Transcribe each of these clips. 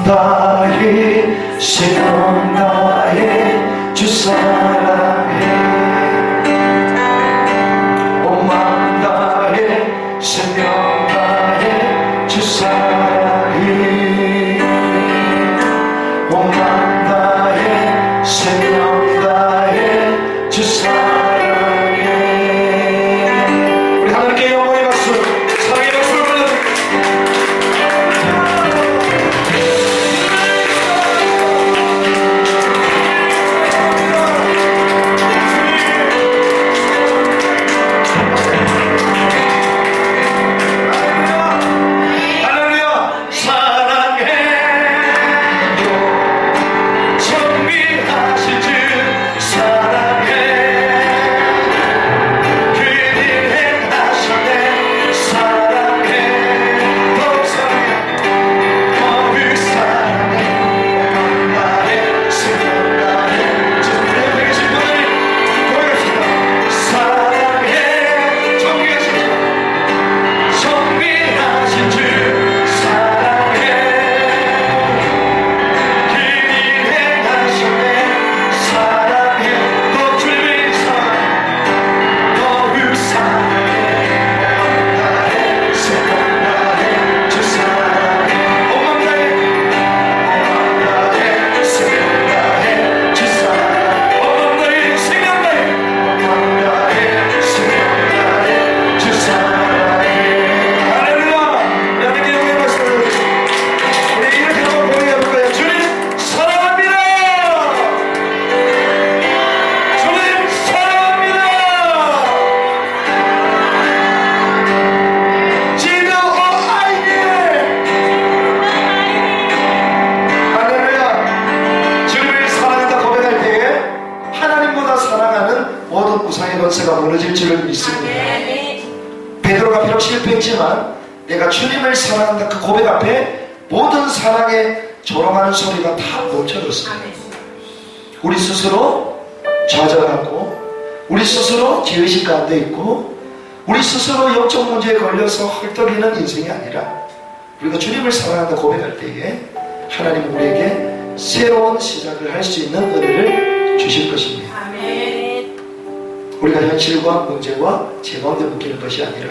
다해 생명 다해 주 사랑해. 온 마음 다해 생명 다해 주 사랑해. 온 마음 다해 생명 다해 주 사랑해. 우리 하나님께 영광의 박수, 사랑의 박수를 보내드립니다. 권세가 무너질 줄을 믿습니다. 베드로가 비록 실패했지만 내가 주님을 사랑한다 그 고백 앞에 모든 사랑에 조롱하는 소리가 다 멈춰졌습니다. 우리 스스로 좌절하고 우리 스스로 죄의식 가운데 있고 우리 스스로 영적 문제에 걸려서 헐떡이는 인생이 아니라 우리가 주님을 사랑한다 고백할 때에 하나님은 우리에게 새로운 시작을 할 수 있는 은혜를 주실 것입니다. 우리가 현실과 문제와 죄 가운데 묶이는 것이 아니라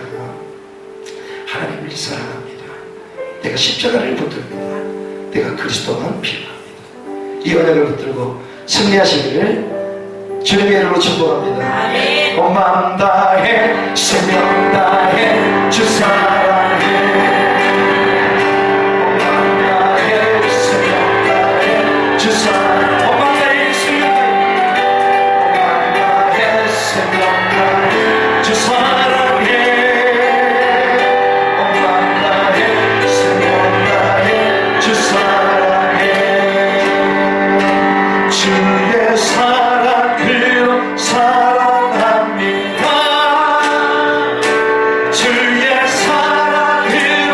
하나님을 사랑합니다. 내가 십자가를 붙듭니다. 내가 그리스도만 필요합니다. 이 언약을 붙들고 승리하시기를 주님의 이름으로 축복합니다. 온 마음 다해 생명 다해 주 사랑해. 온 마음 다해 생명 다해 주 사랑해. 온 마음 다해 생명 다해 생명 다해 주 사랑해. 온 마음 다해 생명 다해 주 사랑해. 주의 사랑으로 사랑합니다. 주의 사랑으로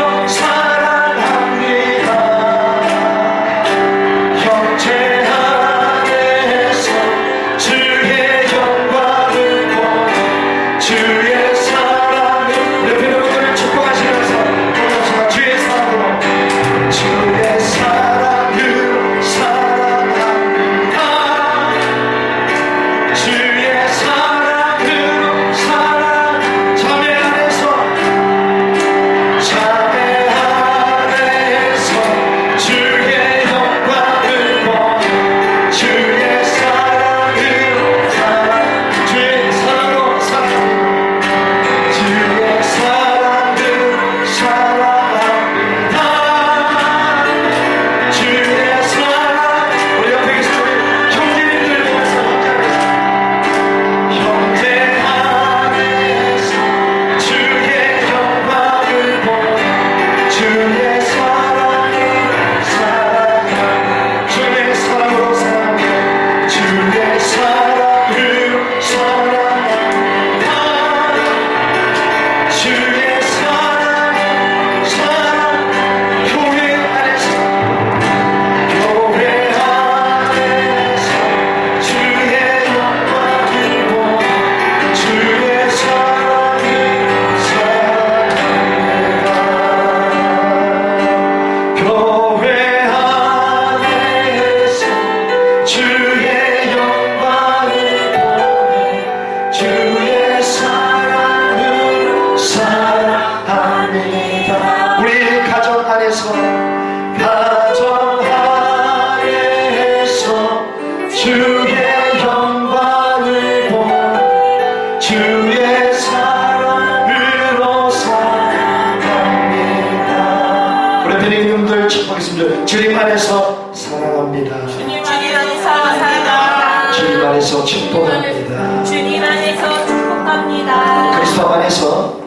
주님 안에서 사랑합니다. 주님 안에서 사랑합니다. 주님 안에서 축복합니다. 주님 안에서 축복합니다. 그리스도 안에서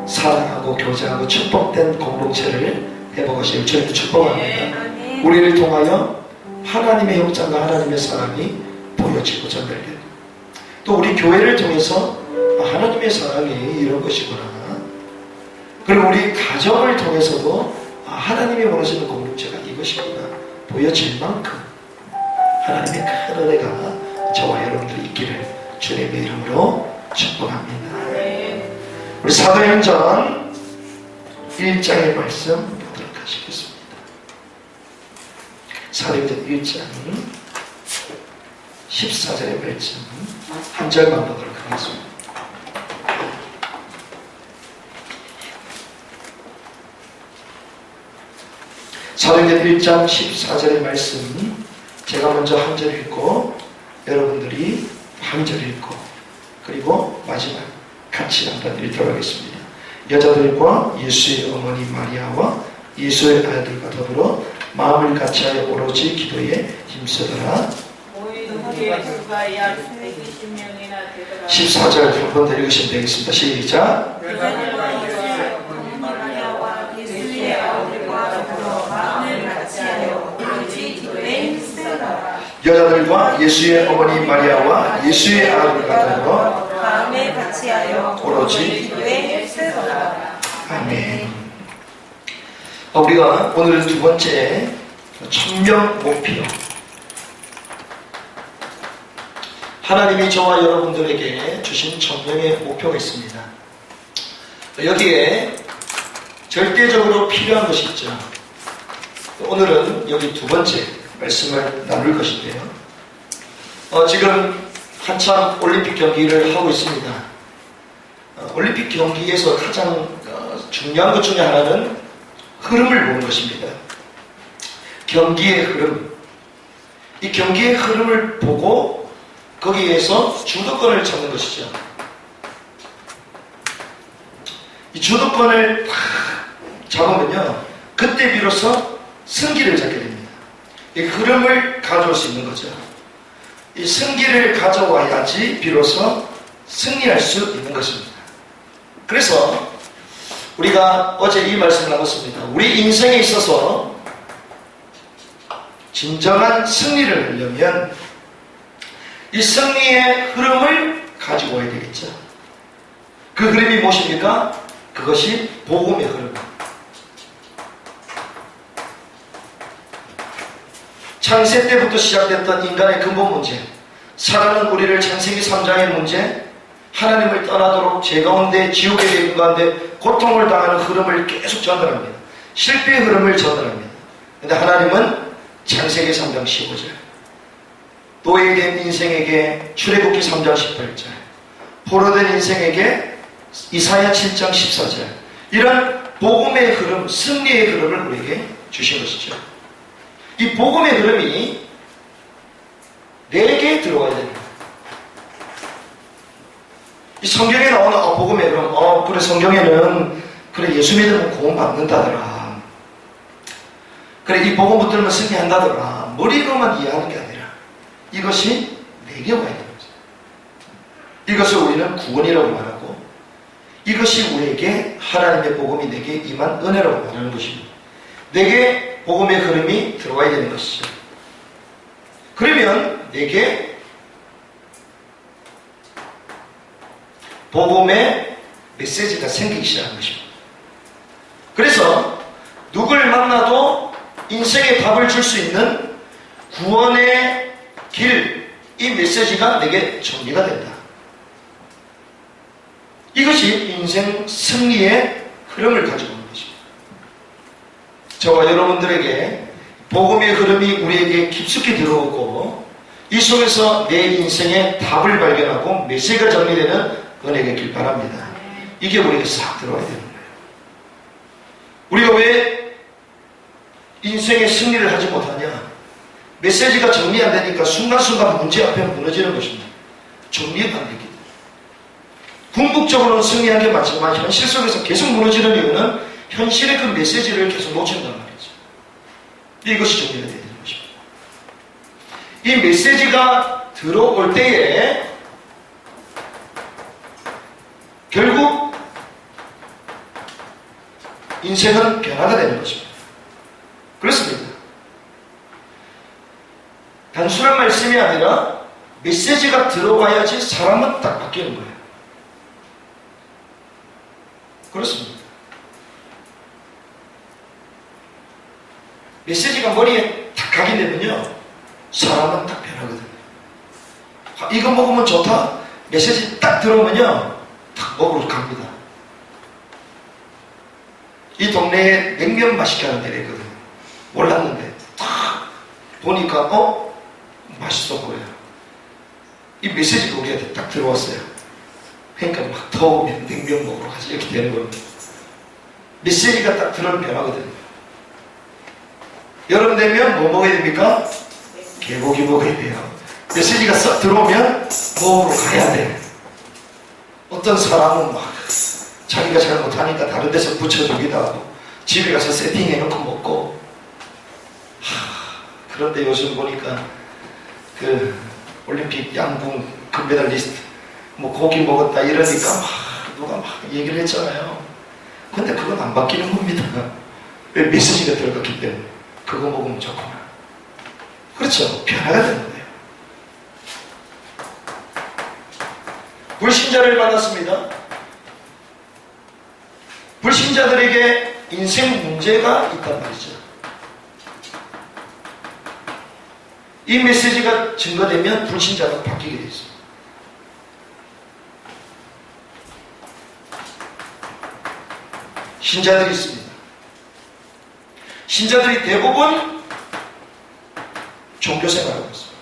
사랑하고 교제하고 축복된 공동체를 회복하시길 주님 축복합니다. 우리를 통하여 하나님의 형상과 하나님의 사랑이 보여지고 전달되고, 또 우리 교회를 통해서 하나님의 사랑이 이런 것이구나, 그리고 우리 가정을 통해서도 하나님이 원하시는 공동체가 이것이구나 보여질 만큼 하나님의 큰 은혜가 저와 여러분들 있기를 주님의 이름으로 축복합니다. 우리 사도행전 1장의 말씀 보도록 하시겠습니다. 사도행전 1장 14절의 말씀 한 절만 보도록 하겠습니다. 사도행전 1장 14절의 말씀 제가 먼저 한 절 읽고 여러분들이 한 절 읽고 그리고 마지막 같이 한번 읽도록 하겠습니다. 여자들과 예수의 어머니 마리아와 예수의 아들과 더불어 마음을 같이하여 오로지 기도에 힘쓰더라. 14절 한 번 더 읽으시면 되겠습니다. 시작. 여자들과 예수의 어머니 마리아와 예수의 아들과 더불어 마음에 같이하여 오로지 기도에 힘쓰더라. 아멘. 우리가 오늘 두 번째 천명 목표, 하나님이 저와 여러분들에게 주신 천명의 목표가 있습니다. 여기에 절대적으로 필요한 것이 있죠. 오늘은 여기 두 번째 말씀을 나눌 것인데요. 지금 한참 올림픽 경기를 하고 있습니다. 올림픽 경기에서 가장 중요한 것 중에 하나는 흐름을 보는 것입니다. 경기의 흐름. 이 경기의 흐름을 보고 거기에서 주도권을 찾는 것이죠. 이 주도권을 딱 잡으면요, 그때 비로소 승기를 잡게 됩니다. 이 흐름을 가져올 수 있는 거죠. 이 승기를 가져와야지 비로소 승리할 수 있는 것입니다. 그래서 우리가 어제 이 말씀을 나눴습니다. 우리 인생에 있어서 진정한 승리를 하려면 이 승리의 흐름을 가지고 와야 되겠죠. 그 흐름이 무엇입니까? 그것이 복음의 흐름입니다. 창세 때부터 시작됐던 인간의 근본 문제, 사랑하는 우리를 창세기 3장의 문제, 하나님을 떠나도록 죄 가운데 지옥의 계급 가운데 고통을 당하는 흐름을 계속 전달합니다. 실패의 흐름을 전달합니다. 그런데 하나님은 창세기 3장 15절, 노예된 인생에게 출애굽기 3장 18절, 포로된 인생에게 이사야 7장 14절, 이런 복음의 흐름, 승리의 흐름을 우리에게 주신 것이죠. 이 복음의 흐름이 내게 들어와야 됩니다. 이 성경에 나오는 복음의 흐름, 그래 성경에는 그래 예수 믿으면 구원 받는다더라, 그래 이 복음 붙들면 승리한다더라, 머리로만 이해하는 게 아니라 이것이 내게 와야 되는 거죠. 이것을 우리는 구원이라고 말하고, 이것이 우리에게 하나님의 복음이 내게 임한 은혜라고 말하는 것입니다. 내게 복음의 흐름이 들어와야 되는 것이죠. 그러면 내게 복음의 메시지가 생기기 시작하는 것입니다. 그래서 누굴 만나도 인생의 답을 줄 수 있는 구원의 길, 이 메시지가 내게 정리가 된다. 이것이 인생 승리의 흐름을 가지고 있는 것입니다. 저와 여러분들에게 복음의 흐름이 우리에게 깊숙이 들어오고 이 속에서 내 인생의 답을 발견하고 메시지가 정리되는 은혜가 있길 바랍니다. 이게 우리에게 싹 들어와야 되는 거예요. 우리가 왜 인생의 승리를 하지 못하냐? 메시지가 정리 안 되니까 순간순간 문제 앞에 무너지는 것입니다. 정리가 안 되기 때문에. 궁극적으로는 승리한 게 맞지만 현실 속에서 계속 무너지는 이유는 현실의 그 메시지를 계속 놓친단 말이죠. 이것이 정리가 되는 것입니다. 이 메시지가 들어올 때에 결국 인생은 변화가 되는 것입니다. 그렇습니다. 단순한 말씀이 아니라 메시지가 들어와야지 사람은 딱 바뀌는 거예요. 그렇습니다. 메시지가 머리에 탁 가게 되면요, 사람은 딱 변하거든요. 이거 먹으면 좋다. 메시지 딱 들어오면요, 딱 먹으러 갑니다. 이 동네에 냉면 맛있게 하는 데가 있거든요. 몰랐는데 딱 보니까 맛있어 보여요. 이 메시지가 우리한테 딱 들어왔어요. 그러니까 막 더우면 냉면 먹으러 가지 이렇게 되는 겁니다. 메시지가 딱 들어오면 변하거든요. 여름 되면 뭐 먹어야 됩니까? 개고기 먹어야 돼요. 메시지가 싹 들어오면 먹으러 가야 돼. 어떤 사람은 막 자기가 잘 못하니까 다른 데서 붙여주기도 하고 집에 가서 세팅해놓고 먹고, 그런데 요즘 보니까 그 올림픽 양궁 금메달리스트 뭐 고기 먹었다 이러니까 누가 막 얘기를 했잖아요. 근데 그건 안 바뀌는 겁니다. 왜? 메시지가 들어갔기 때문에. 그거 먹으면 좋구나. 그렇죠. 변화가 되는 거예요. 불신자를 만났습니다. 불신자들에게 인생 문제가 있단 말이죠. 이 메시지가 증거되면 불신자가 바뀌게 되어 있습니다. 신자들이 있습니다. 신자들이 대부분 종교생활하고 있습니다.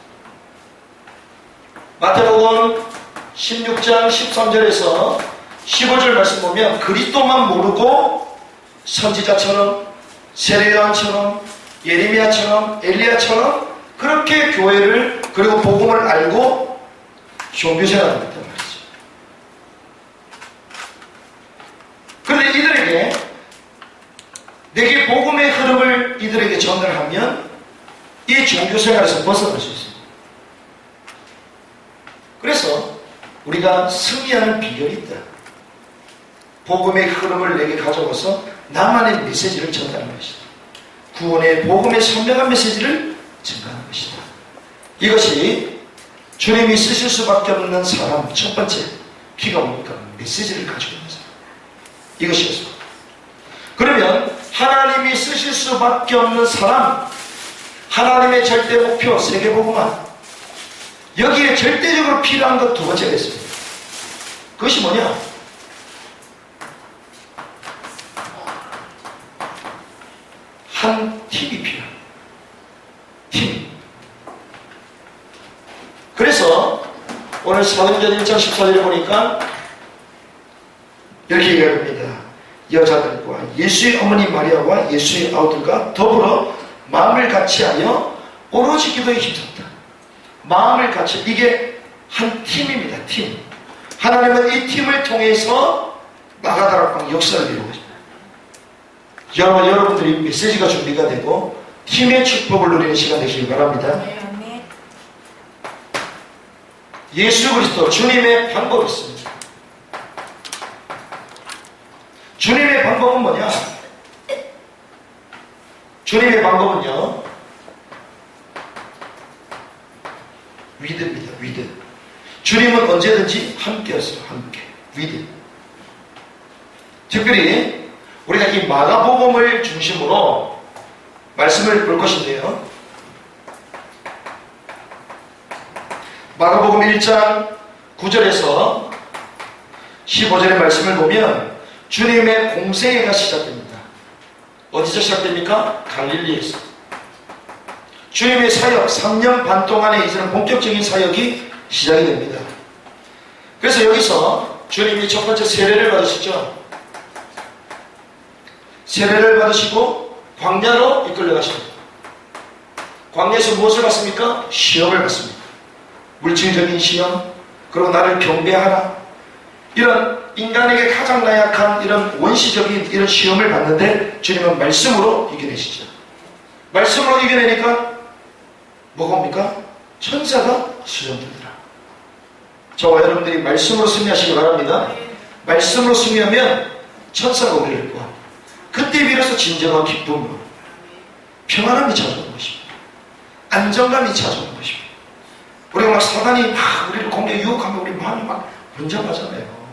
마태복음 16장 13절에서 15절 말씀 보면 그리스도만 모르고 선지자처럼 세례요한처럼 예레미야처럼 엘리야처럼 그렇게 교회를 그리고 복음을 알고 종교생활을 했단 말이죠. 그런데 이들에게 내게 복음의 흐름을 이들에게 전달하면 이 종교생활에서 벗어날 수 있습니다. 그래서 우리가 승리하는 비결이 있다. 복음의 흐름을 내게 가져와서 나만의 메시지를 전달하는 것이다. 구원의 복음의 선명한 메시지를 증가하는 것이다. 이것이 주님이 쓰실 수밖에 없는 사람 첫 번째 키가 뭡니까? 메시지를 가지고 있는 사람. 이것이었습니다. 그러면 하나님이 쓰실 수밖에 없는 사람, 하나님의 절대 목표 세계복음화, 여기에 절대적으로 필요한 것 두 번째가 있습니다. 그것이 뭐냐? 한 팀이 필요합니다. 팀. 그래서 오늘 사도행전 1장 14절에 보니까 이렇게 얘기합니다. 여자들과 예수의 어머니 마리아와 예수의 아우들과 더불어 마음을 같이하여 오로지 기도에 힘썼다. 마음을 같이, 이게 한 팀입니다. 팀. 하나님은 이 팀을 통해서 나가다락방 역사를 이루고 있습니다. 여러분들이 메시지가 준비가 되고 팀의 축복을 누리는 시간 되시길 바랍니다. 예수 그리스도 주님의 방법이 있습니다. 주님의 방법은 뭐냐? 주님의 방법은요, 위드입니다. 위드. 주님은 언제든지 함께하세요. 함께. 위드. 특별히 우리가 이 마가복음을 중심으로 말씀을 볼 것인데요, 마가복음 1장 9절에서 15절의 말씀을 보면 주님의 공생애가 시작됩니다. 어디서 시작됩니까? 갈릴리에서. 주님의 사역 3년 반 동안에 이제는 본격적인 사역이 시작이 됩니다. 그래서 여기서 주님이 첫 번째 세례를 받으시죠. 세례를 받으시고 광야로 이끌려 가십니다. 광야에서 무엇을 받습니까? 시험을 받습니다. 물질적인 시험, 그리고 나를 경배하라, 이런 인간에게 가장 나약한 이런 원시적인 이런 시험을 받는데 주님은 말씀으로 이겨내시죠. 말씀으로 이겨내니까 뭐가 옵니까? 천사가 수정되더라. 저와 여러분들이 말씀으로 승리하시기 바랍니다. 말씀으로 승리하면 천사가 우리를 구합니다. 그때 비로소 진정한 기쁨으로 평안함이 찾아오는 것입니다. 안정감이 찾아오는 것입니다. 우리가 막 사단이 막 우리를 공격 유혹하면 우리 마음이 막 번잡하잖아요.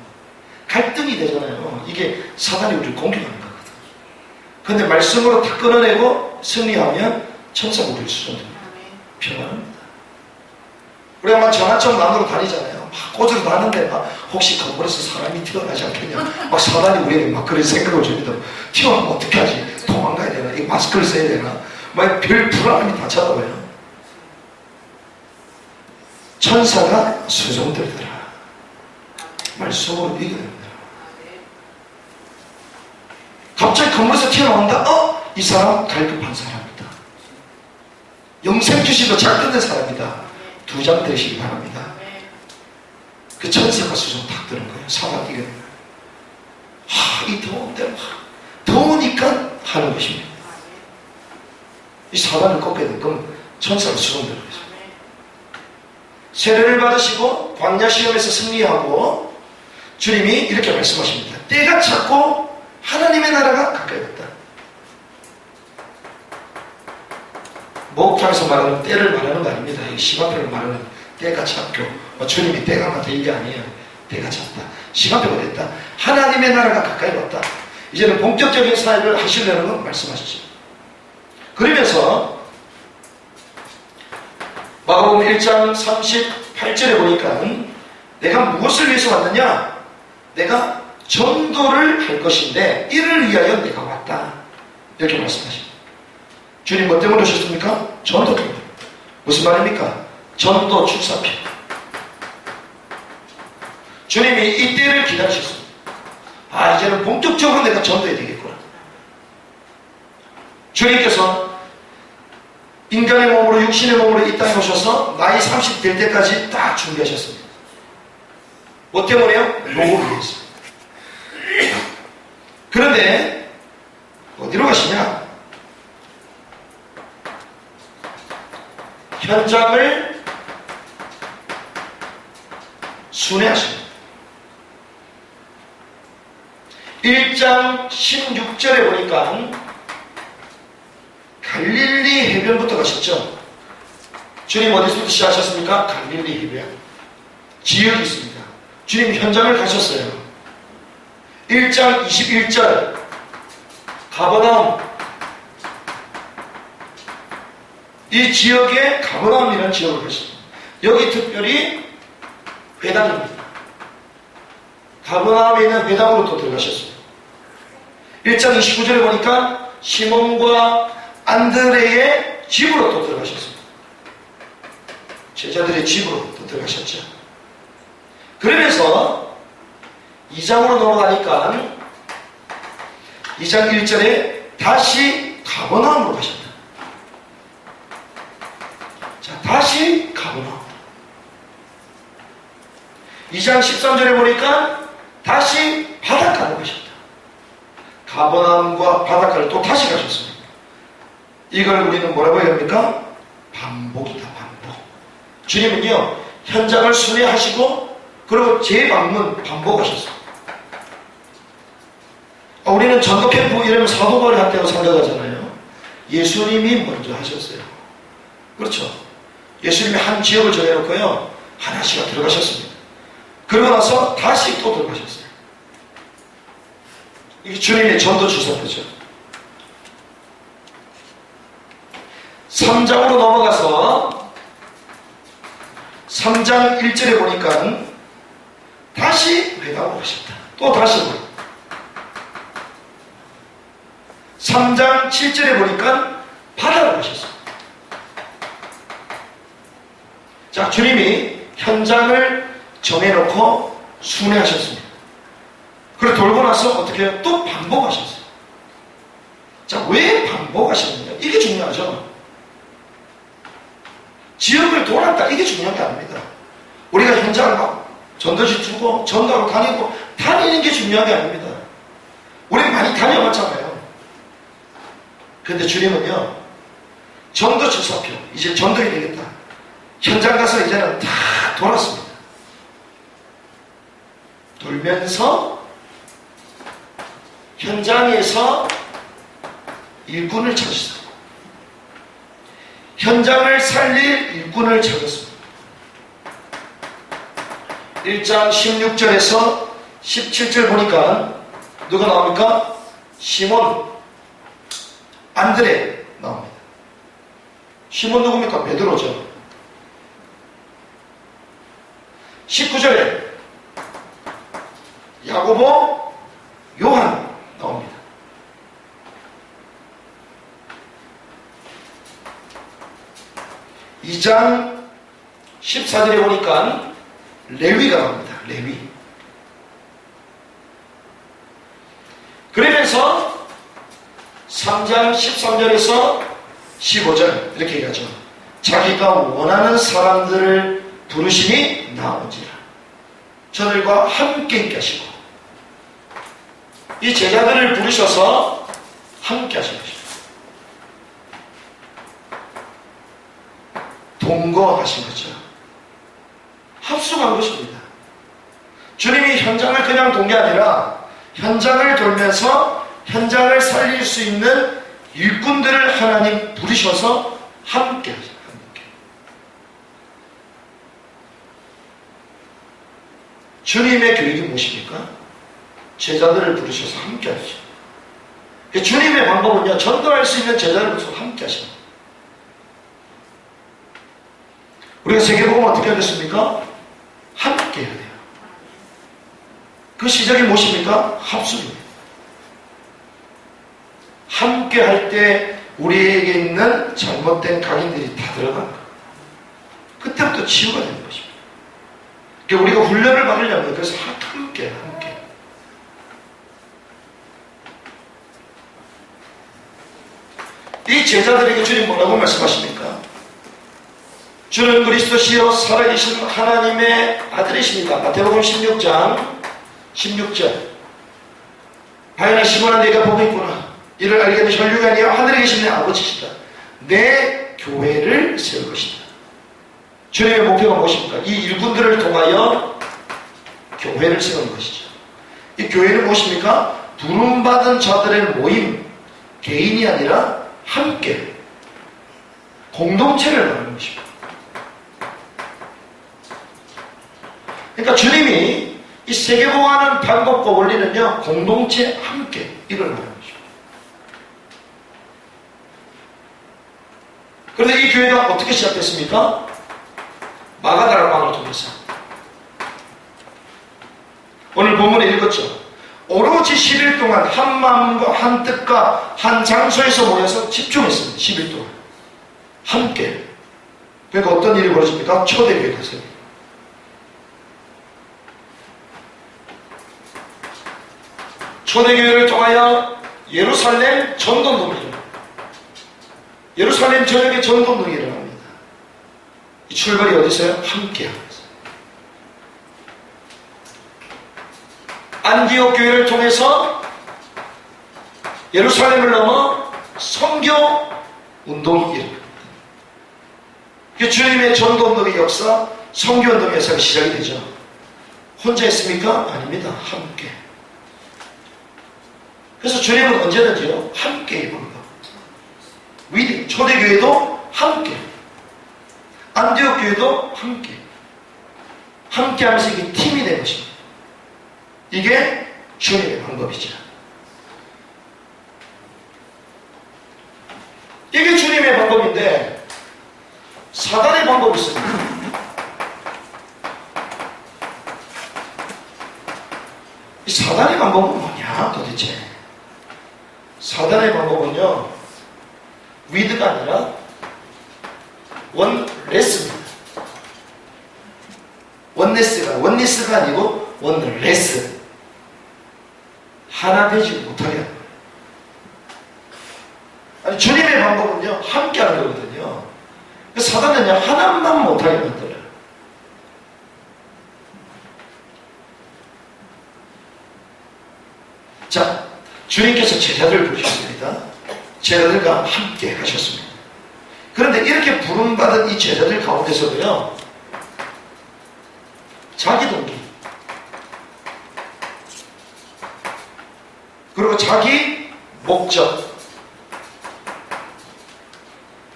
갈등이 되잖아요. 이게 사단이 우리를 공격하는 거거든. 근데 말씀으로 다 끊어내고 승리하면 천사가 우리를 수정됩니다. 평안합니다. 우리가 막 전화점 안으로 다니잖아요. 막 꽂으러 다니는데 막 혹시 건물에서 사람이 튀어나지 않겠냐. 막 사단이 우리에게 막 그런 생각을 줍니다. 튀어나오면 어떻게 하지? 도망가야 되나? 이 마스크를 써야 되나? 막 별 불안함이 다 찾아와요. 천사가 수정되더라. 말씀으로 이겨냅니다. 갑자기 건물에서 튀어나온다? 이 사람 갈급한 사람이다. 영생 주시도 잘 듣는 사람이다. 2장 되시기 바랍니다. 그 천사가 수정 탁 드는 거예요. 사막 이겨내는 거예요. 이 더운데 더우니까 하는 것입니다. 이 사단을 꺾게 된 건 천사가 수정 되는 거죠. 세례를 받으시고 광야 시험에서 승리하고 주님이 이렇게 말씀하십니다. 때가 찼고 하나님의 나라가 가까이 왔다. 목장에서 말하는 때를 말하는 거 아닙니다. 이 시간표를 말하는 때가 찼고 주님이 때가 왔다 이게 아니에요. 때가 찼다. 시간표가 됐다. 하나님의 나라가 가까이 왔다. 이제는 본격적인 사역을 하시려는 건 말씀하시죠. 그러면서 마가복음 1장 38절에 보니까 내가 무엇을 위해서 왔느냐? 내가 전도를 할 것인데 이를 위하여 내가 왔다. 이렇게 말씀하십니다. 주님 뭐 때문에 오셨습니까? 전도 때문에. 무슨 말입니까? 전도 축사표. 주님이 이 때를 기다리셨습니다. 이제는 본격적으로 내가 전도해야 되겠구나. 주님께서 인간의 몸으로 육신의 몸으로 이 땅에 오셔서 나이 30 될 때까지 딱 준비하셨습니다. 뭐 때문에요? 노고를 위해서. 그런데 어디로 가시냐? 현장을 순회하십니다. 1장 16절에 보니까 갈릴리 해변부터 가셨죠. 주님 어디서부터 시작하셨습니까? 갈릴리 해변. 지역이 있습니다. 주님 현장을 가셨어요. 1장 21절 가버나움. 이 지역에 가버나움이라는 지역을 가셨습니다. 여기 특별히 회당입니다. 가버나움에 있는 회당으로 또 들어가셨습니다. 1장 29절에 보니까 시몬과 안드레의 집으로 또 들어가셨습니다. 제자들의 집으로 또 들어가셨죠. 그러면서 2장으로 넘어가니까 2장 1절에 다시 가버나움으로 가셨다. 자, 다시 가버나움. 2장 13절에 보니까 다시 바닷가로 가셨다. 가버나움과 바닷가를 또 다시 가셨습니다. 이걸 우리는 뭐라고 해야 합니까? 반복이다, 반복. 주님은요, 현장을 순회하시고, 그리고 재방문 반복하셨어요. 우리는 전도 캠프 이러면 사도바울이 한다고 생각하잖아요. 예수님이 먼저 하셨어요. 그렇죠. 예수님이 한 지역을 정해놓고요, 하나씩 들어가셨습니다. 그러고 나서 다시 또 들어가셨어요. 이게 주님의 전도 주사표죠. 3장으로 넘어가서 3장 1절에 보니까 다시 회당으로 가셨다. 또 다시 보니 3장 7절에 보니까 바다로 가셨어요. 자, 주님이 현장을 정해놓고 순회하셨습니다. 그리고 돌고 나서 어떻게 해요? 또 반복하셨어요. 자, 왜 반복하셨느냐? 이게 중요하죠. 지역을 돌았다. 이게 중요한 게 아닙니다. 우리가 현장을 막 전도지 두고 전도하러 다니고 다니는 게 중요한 게 아닙니다. 우리 많이 다녀봤잖아요. 근데 주님은요, 전도 주사표. 이제 전도해야 되겠다. 현장 가서 이제는 다 돌았습니다. 돌면서 현장에서 일꾼을 찾았어요. 현장을 살릴 일꾼을 찾았습니다. 1장 16절에서 17절 보니까 누가 나옵니까? 시몬, 안드레 나옵니다. 시몬 누굽니까? 베드로죠. 19절에 야고보, 요한 나옵니다. 이 장 14절에 보니까 레위가 나옵니다. 레위. 그러면서 3장 13절에서 15절 이렇게 얘기하죠. 자기가 원하는 사람들을 부르시니 나오지라. 저들과 함께 있게 하시고 이 제자들을 부르셔서 함께 하신 것입니다. 동거하신 거죠. 합숙한 것입니다. 주님이 현장을 그냥 돈 게 아니라 현장을 돌면서 현장을 살릴 수 있는 일꾼들을 하나님 부르셔서 함께 하죠. 함께. 주님의 계획이 무엇입니까? 제자들을 부르셔서 함께 하시죠. 주님의 방법은요, 전도할 수 있는 제자를 부르셔서 함께 하십니다. 우리가 세계복음 어떻게 하겠습니까? 함께 해야 돼요. 그 시작이 무엇입니까? 합숙입니다. 함께 할 때 우리에게 있는 잘못된 각인들이 다 들어가는 거예요. 그때부터 치유가 되는 것입니다. 그러니까 우리가 훈련을 받으려면 그래서 함께. 이 제자들에게 주님 뭐라고 말씀하십니까? 주는 그리스도시요 살아계신 하나님의 아들이십니다. 마태복음 16장 16절. 바요나 시몬아 네가 보고 있구나. 이를 알게 된 혈육이 아니라 하늘에 계신 내 아버지시다. 내 교회를 세울 것이다. 주님의 목표가 무엇입니까? 이 일꾼들을 통하여 교회를 세우는 것이죠. 이 교회는 무엇입니까? 부름받은 자들의 모임, 개인이 아니라 함께 공동체를 말하는 것입니다. 그러니까 주님이 이 세계보호하는 방법과 원리는요, 공동체 함께 이걸 말하는 것입니다. 그런데 이 교회가 어떻게 시작됐습니까? 마가다락방을 통해서. 오늘 본문에 읽었죠. 오로지 10일 동안 한 마음과 한 뜻과 한 장소에서 모여서 집중했습니다. 10일 동안 함께. 그러니까 어떤 일이 벌어집니까? 초대교회가 세웁니다. 초대교회를 통하여 예루살렘 전도운동이 일어납니다. 예루살렘 전역에 전도운동이 일어납니다. 이 출발이 어디서요? 함께 하면서. 안디옥 교회를 통해서 예루살렘을 넘어 선교 운동이 일어납니다. 주님의 전도운동의 역사, 선교운동의 역사가 시작이 되죠. 혼자 했습니까? 아닙니다. 함께. 그래서 주님은 언제든지요, 함께 입은 것. 위대, 초대교회도 함께. 안디옥 교회도 함께. 함께 하면서 이게 팀이 된 것입니다. 이게 주님의 방법이죠. 이게 주님의 방법인데, 사단의 방법이 있습니다. 이 사단의 방법은 뭐냐, 도대체? 사단의 방법은요, 위드가 아니라 원레스입니다. 원리스가 아니고 원레스. 하나 되지 못하게 하는 거예요. 아니, 주님의 방법은요, 함께 하는 거거든요. 사단은요, 하나만 못하게 만들어요. 자, 주님께서 제자들을 부르셨습니다. 제자들과 함께 하셨습니다. 그런데 이렇게 부름받은 이 제자들 가운데서도요, 자기 동기, 그리고 자기 목적,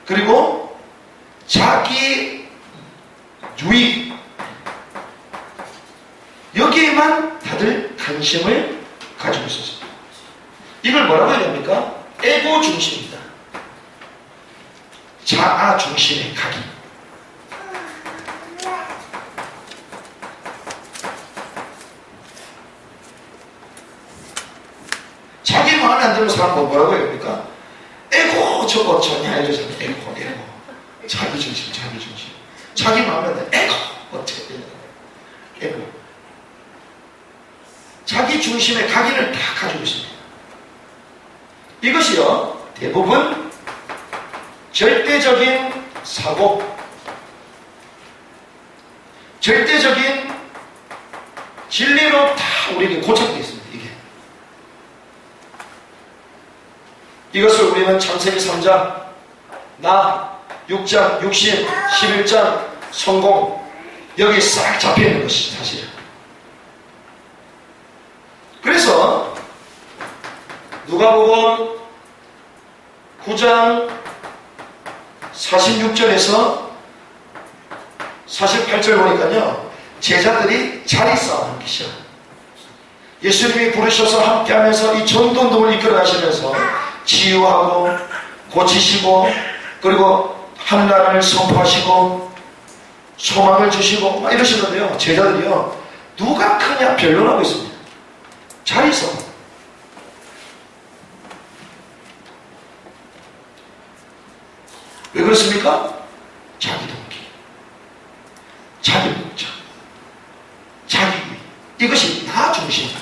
그리고 자기 유익, 여기에만 다들 관심을 가지고 있었습니다. 이걸 뭐라고 해야 됩니까? 에고 중심이다. 자아 중심의 각인. 자기 마음에 안 드는 사람은 뭐라고 해야 됩니까? 에고 저거 전혀 알려주잖아요. 에고. 자기 중심. 자기 마음에 안 드는 에고. 어떻게 되냐. 에고. 자기 중심의 각인을 다 가지고 있습니다. 이것이요, 대부분 절대적인 사고, 절대적인 진리로 다 우리에게 고착되어 있습니다. 이것을 우리는 창세기 3장, 나, 6장, 60, 11장, 성공, 여기 싹 잡혀있는 것이 사실이에요. 그래서 누가복음 9장 46절에서 48절 보니까요, 제자들이 자리 싸움하는 것이야. 예수님이 부르셔서 함께하면서 이 전도운동을 이끌어 가시면서 치유하고 고치시고, 그리고 하나님을 선포하시고 소망을 주시고 막 이러시는데요, 제자들이요, 누가 크냐 변론하고 있습니다. 자리 싸움. 왜 그렇습니까? 자기 동기, 자기 목적, 자기 유익, 이것이 나 중심이다.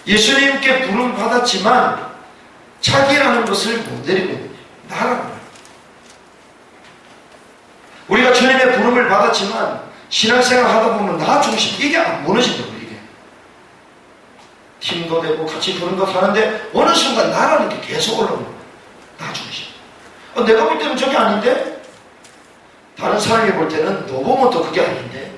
예수님께 부름 받았지만 자기라는 것을 못 내리고 있는 거예요. 나라는 거예요. 우리가 주님의 부름을 받았지만 신앙생활 하다 보면 나 중심, 이게 안 무너진다고. 이게 팀도 되고 같이 부름도 하는데 어느 순간 나라는 게 계속 올라오는 거예요. 나 중심. 내가 볼 때는 저게 아닌데, 다른 사람이 볼 때는 너 보면 또 그게 아닌데,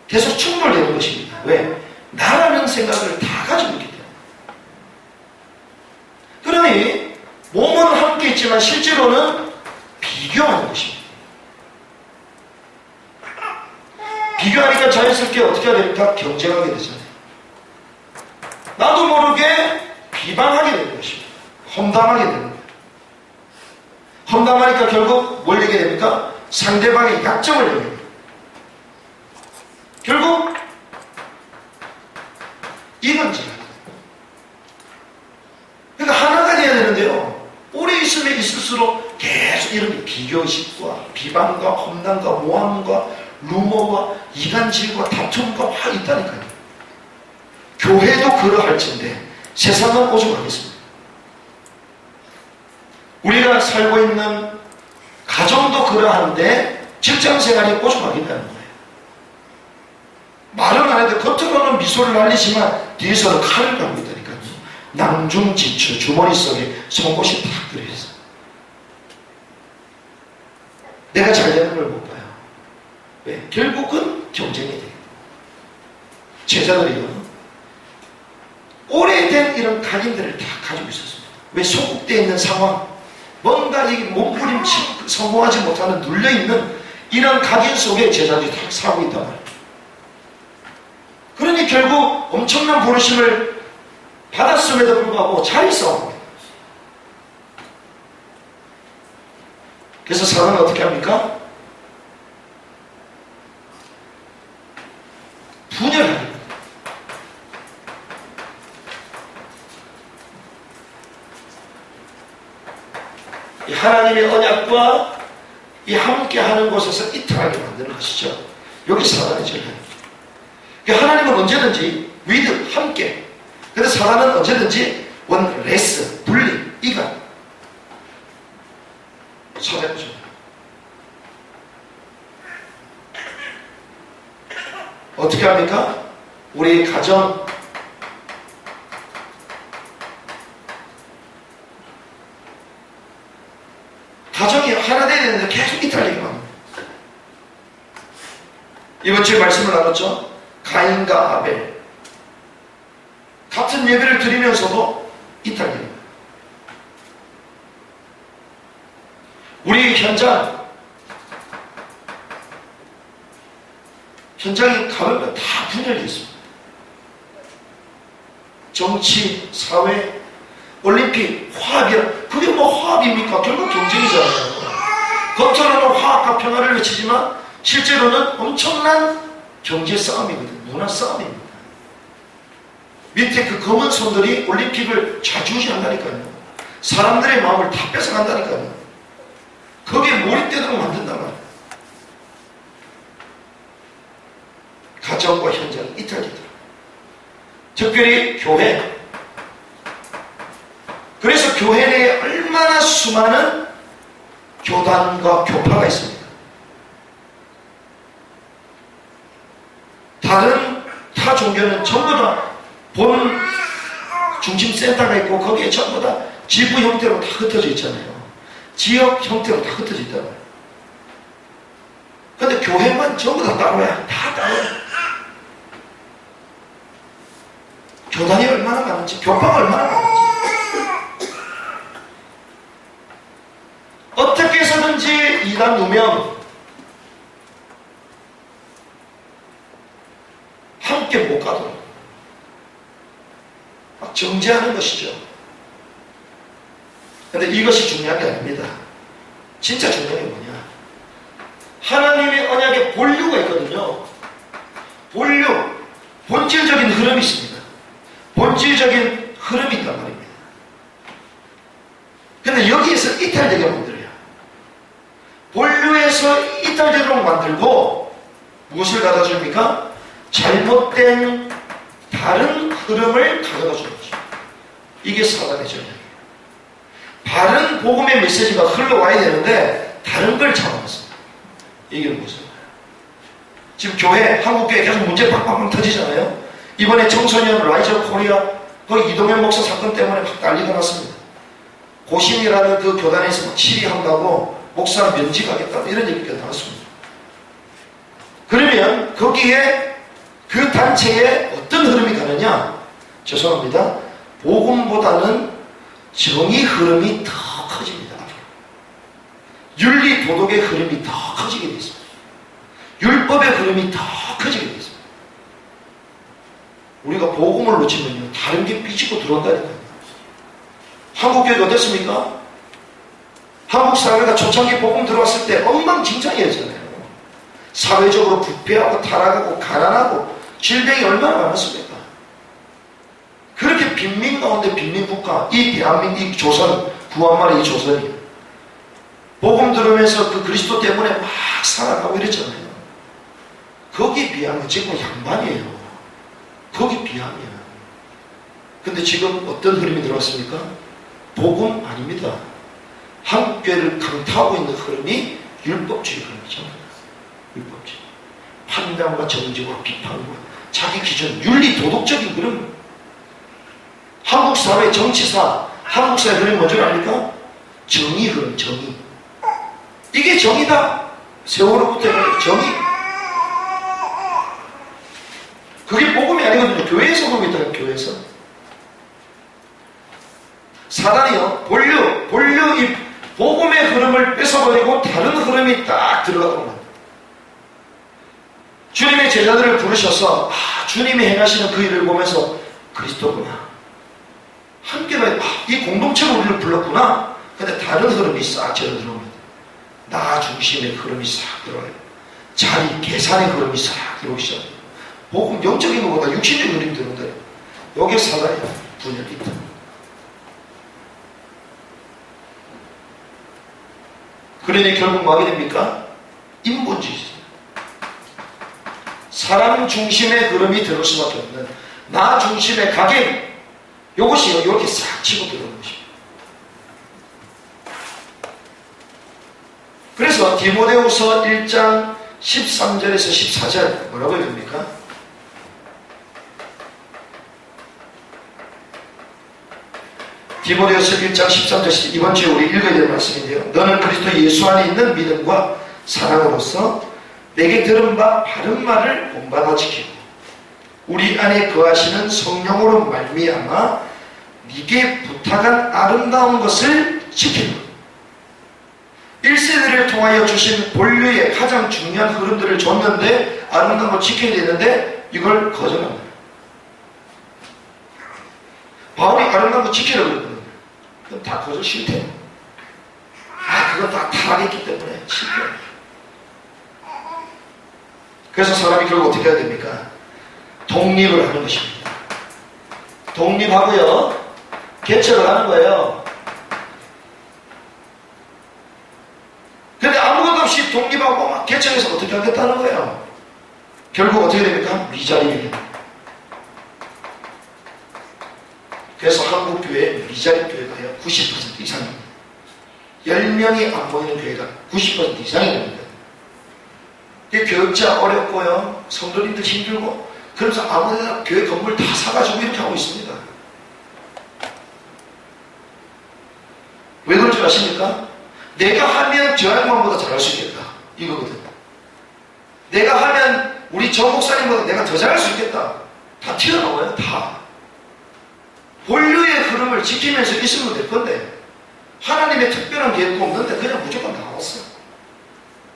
계속 충돌되는 것입니다. 왜? 나라는 생각을 다 가지고 있기 때문에. 그러니 몸은 함께 있지만 실제로는 비교하는 것입니다. 비교하니까 자연스럽게 어떻게 해야 됩니까? 경쟁하게 되잖아요. 나도 모르게 비방하게 되는 것입니다. 험담하게 되는 거예요. 험담하니까 결국 뭘 얘기해야 됩니까? 상대방의 약점을 얘기합니다. 결국 이간질을 합니다. 그러니까 하나가 돼야 되는데요, 오래 있으면 있을수록 계속 이런 비교의식과 비방과 험담과 모함과 루머와 이간질과 다툼과 막 있다니까요. 교회도 그러할진데 세상은 오죽하겠습니다. 우리가 살고 있는 가정도 그러한데 직장생활이 오죽하겠다는 거예요. 말은 안 해도 겉으로는 미소를 날리지만 뒤에서는 칼을 갖고 있다니까요. 낭중지추, 주머니 속에 송곳이 탁 들어있어. 내가 잘 되는 걸 못 봐요. 왜? 결국은 경쟁이 돼요. 제자들이요, 오래된 이런 각인들을 다 가지고 있었습니다. 왜? 소극되어 있는 상황, 뭔가 이 몸부림치고 성공하지 못하는 눌려있는 이런 각인 속에 제자들이 다 살고 있단 말이에요. 그러니 결국 엄청난 부르심을 받았음에도 불구하고 자리 싸움입니다. 그래서 사람은 어떻게 합니까? 분열합니다. 이 하나님의 언약과 이 함께하는 곳에서 이탈하게 만드는 것이죠. 여기 사단의 전략입니다. 하나님은 언제든지 with, 함께. 근데 사단은 언제든지 원, 레스, 분리, 이간. 사단이죠. 어떻게 합니까? 우리 가정, 하나 돼야 되는데 계속 이탈되기만 합니다. 이번 주에 말씀을 나눴죠. 가인과 아벨 같은 예배를 드리면서도 이탈됩니다. 우리 현장에 가보면 다 분열이 있습니다. 정치, 사회, 올림픽, 화합이라. 그게 뭐 화합입니까? 결국 경쟁이잖아요. 겉으로는 화합과 평화를 외치지만 실제로는 엄청난 경제 싸움이거든요. 문화 싸움입니다. 밑에 그 검은 손들이 올림픽을 좌지우지한다니까요. 사람들의 마음을 다 뺏어간다니까요. 거기에 몰입되도록 만든단 말이에요. 가정과 현장이 이탈되더라고요. 특별히 교회. 그래서 교회 내에 얼마나 수많은 교단과 교파가 있습니다. 타 종교는 전부 다 본 중심 센터가 있고 거기에 전부 다 지부 형태로 다 흩어져 있잖아요. 지역 형태로 다 흩어져 있잖아요. 근데 교회만 전부 다 따로야. 다 따로야. 교단이 얼마나 많은지, 교파가 얼마나 많은지. 어떻게 해서든지 이단 누명 함께 못 가도록 막 정죄하는 것이죠. 근데 이것이 중요한 게 아닙니다. 진짜 중요한 게 뭐냐? 하나님의 언약에 본류가 있거든요. 본류, 본질적인 흐름이 있습니다. 본질적인 흐름이 있단 말입니다. 근데 여기에서 이탈되게 만들어요. 본류에서 이탈되도록 만들고 무엇을 갖다 줍니까? 잘못된 다른 흐름을 가져다 주는 거죠. 이게 사단의 전략이에요. 바른 복음의 메시지가 흘러와야 되는데 다른 걸 잡아놨습니다. 이게 무슨 말이에요? 지금 교회, 한국교회 계속 문제 팍팍팍 터지잖아요. 이번에 청소년 라이저 코리아 거기 이동현 목사 사건 때문에 막 난리가 났습니다. 고신이라는 그 교단에서 막 치리한다고 목사 면직하겠다 이런 얘기가 나왔습니다. 그러면 거기에 그 단체에 어떤 흐름이 가느냐? 죄송합니다. 복음보다는 정의 흐름이 더 커집니다. 윤리 도덕의 흐름이 더 커지게 되어 있습니다. 율법의 흐름이 더 커지게 되어 있습니다. 우리가 복음을 놓치면요 다른 게 삐지고 들어온다니까요. 한국교회가 어땠습니까? 한국 사회가 초창기 복음 들어왔을 때 엉망진창이었잖아요. 사회적으로 부패하고 타락하고 가난하고 질병이 얼마나 많았습니까? 그렇게 빈민 가운데 빈민국가, 이 대한민국, 이 조선, 구한말의 이 조선이 복음 들으면서 그 그리스도 때문에 막 살아가고 이랬잖아요. 거기에 비하면 지금 양반이에요. 거기 비하면. 근데 지금 어떤 흐름이 들어왔습니까? 복음 아닙니다. 한국교회를 강타하고 있는 흐름이 율법주의 흐름이죠. 율법주의. 판단과 정직과 비판과 자기 기준, 윤리 도덕적인 흐름. 한국 사회 정치사, 한국 사회 흐름이 뭔지 압니까? 정의 흐름, 정의. 이게 정의다. 세월호부터 정의. 그게 복음이 아니거든요. 교회에서 보고 있다는 교회에서. 사단이요. 본류, 이 복음의 흐름을 뺏어버리고 다른 흐름이 딱 들어가도록 합니다. 주님의 제자들을 부르셔서 주님이 행하시는 그 일을 보면서 그리스도구나. 함께가 이 공동체로 우리를 불렀구나. 근데 다른 흐름이 싹 절어 들어옵니다. 나 중심의 흐름이 싹 들어와요. 자리, 계산의 흐름이 싹 들어오기 시작해요. 복음 영적인 것보다 육신적인 흐름이 들어온다. 여기에 사단이 분열이 있다. 그러니 결국 뭐 하게 됩니까? 인본주의죠. 사람 중심의 흐름이 들어올 수밖에 없는 나 중심의 각인, 이것이 이렇게 싹 치고 들어오는 것입니다. 그래서 디모데후서 1장 13절에서 14절 뭐라고 읽습니까? 디모데후서 1장 13절 이번 주에 우리 읽어야 될 말씀인데요. 너는 그리스도 예수 안에 있는 믿음과 사랑으로서 내게 들은 바 바른 말을 본받아 지키고 우리 안에 거하시는 성령으로 말미암아 네게 부탁한 아름다운 것을 지키는 1세대를 통하여 주신 본류의 가장 중요한 흐름들을 줬는데 아름다운 걸 지켜야 되는데 이걸 거절합니다. 바울이 아름다운 거 지키라고 그랬거든요. 그럼 다 거절 실패. 그건 다 타락했기 때문에 실패. 그래서 사람이 결국 어떻게 해야 됩니까? 독립을 하는 것입니다. 독립하고요. 개척을 하는 거예요. 근데 아무것도 없이 독립하고 막 개척해서 어떻게 하겠다는 거예요. 결국 어떻게 됩니까? 미자립이 됩니다. 그래서 한국교회 미자립 교회가요 90% 이상입니다. 10명이 안 모이는 교회가 90% 이상이 됩니다. 교육자 어렵고요. 성도님들 힘들고 그러면서 아무데나 교회 건물 다 사가지고 이렇게 하고 있습니다. 왜 그런 줄 아십니까? 내가 하면 저 양반보다 잘할 수 있겠다. 이거거든. 내가 하면 우리 저 목사님보다 내가 더 잘할 수 있겠다. 다 튀어나와요. 다. 본류의 흐름을 지키면서 있으면 될 건데 하나님의 특별한 계획도 없는데 그냥 무조건 나왔어.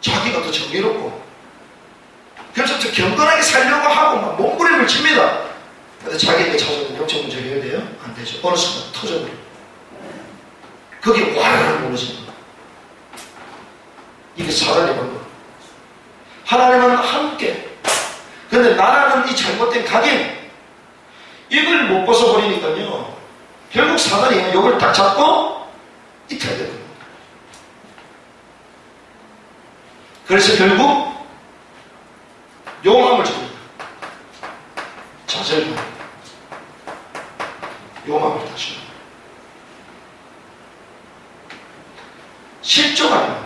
자기가 더 정의롭고 그래서 더 경건하게 살려고 하고 막 몸부림을 칩니다. 근데 자기에게 찾아오는 영적 문제 해결돼요? 안 되죠. 어느 순간 터져버려요. 그게 와르르 무너지는 거예요. 이게 사단의 방법. 하나님은 함께. 근데 나라는 이 잘못된 각인 이걸 못 벗어버리니까요. 결국 사단이 이걸 딱 잡고 이탈되는 겁니다. 그래서 결국 용암을 줍니다. 좌절감. 용암을 다 줍니다. 실족하면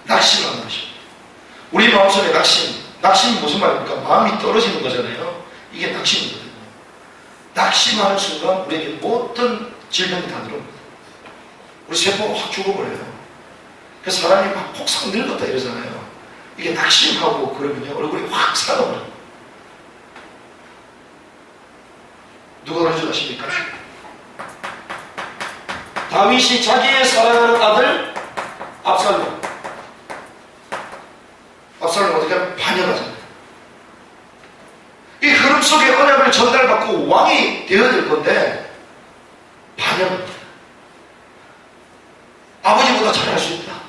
낙심하는 것입니다. 우리 마음속에 낙심이 무슨 말입니까? 마음이 떨어지는 거잖아요. 이게 낙심이거든요. 낙심하는 순간 우리에게 모든 질병이 다 들어옵니다. 우리 세포가 확 죽어버려요. 그래서 사람이 막 폭삭 늙었다 이러잖아요. 이게 낙심하고 그러면요 얼굴이 확 살아버려요. 누가 그런 줄 아십니까? 다윗이 자기의 사랑하는 아들 압살롬 어떻게 하면 반역하잖아요. 이 흐름 속에 언약을 전달받고 왕이 되어야 될 건데 반역입니다. 아버지보다 잘할 수 있다.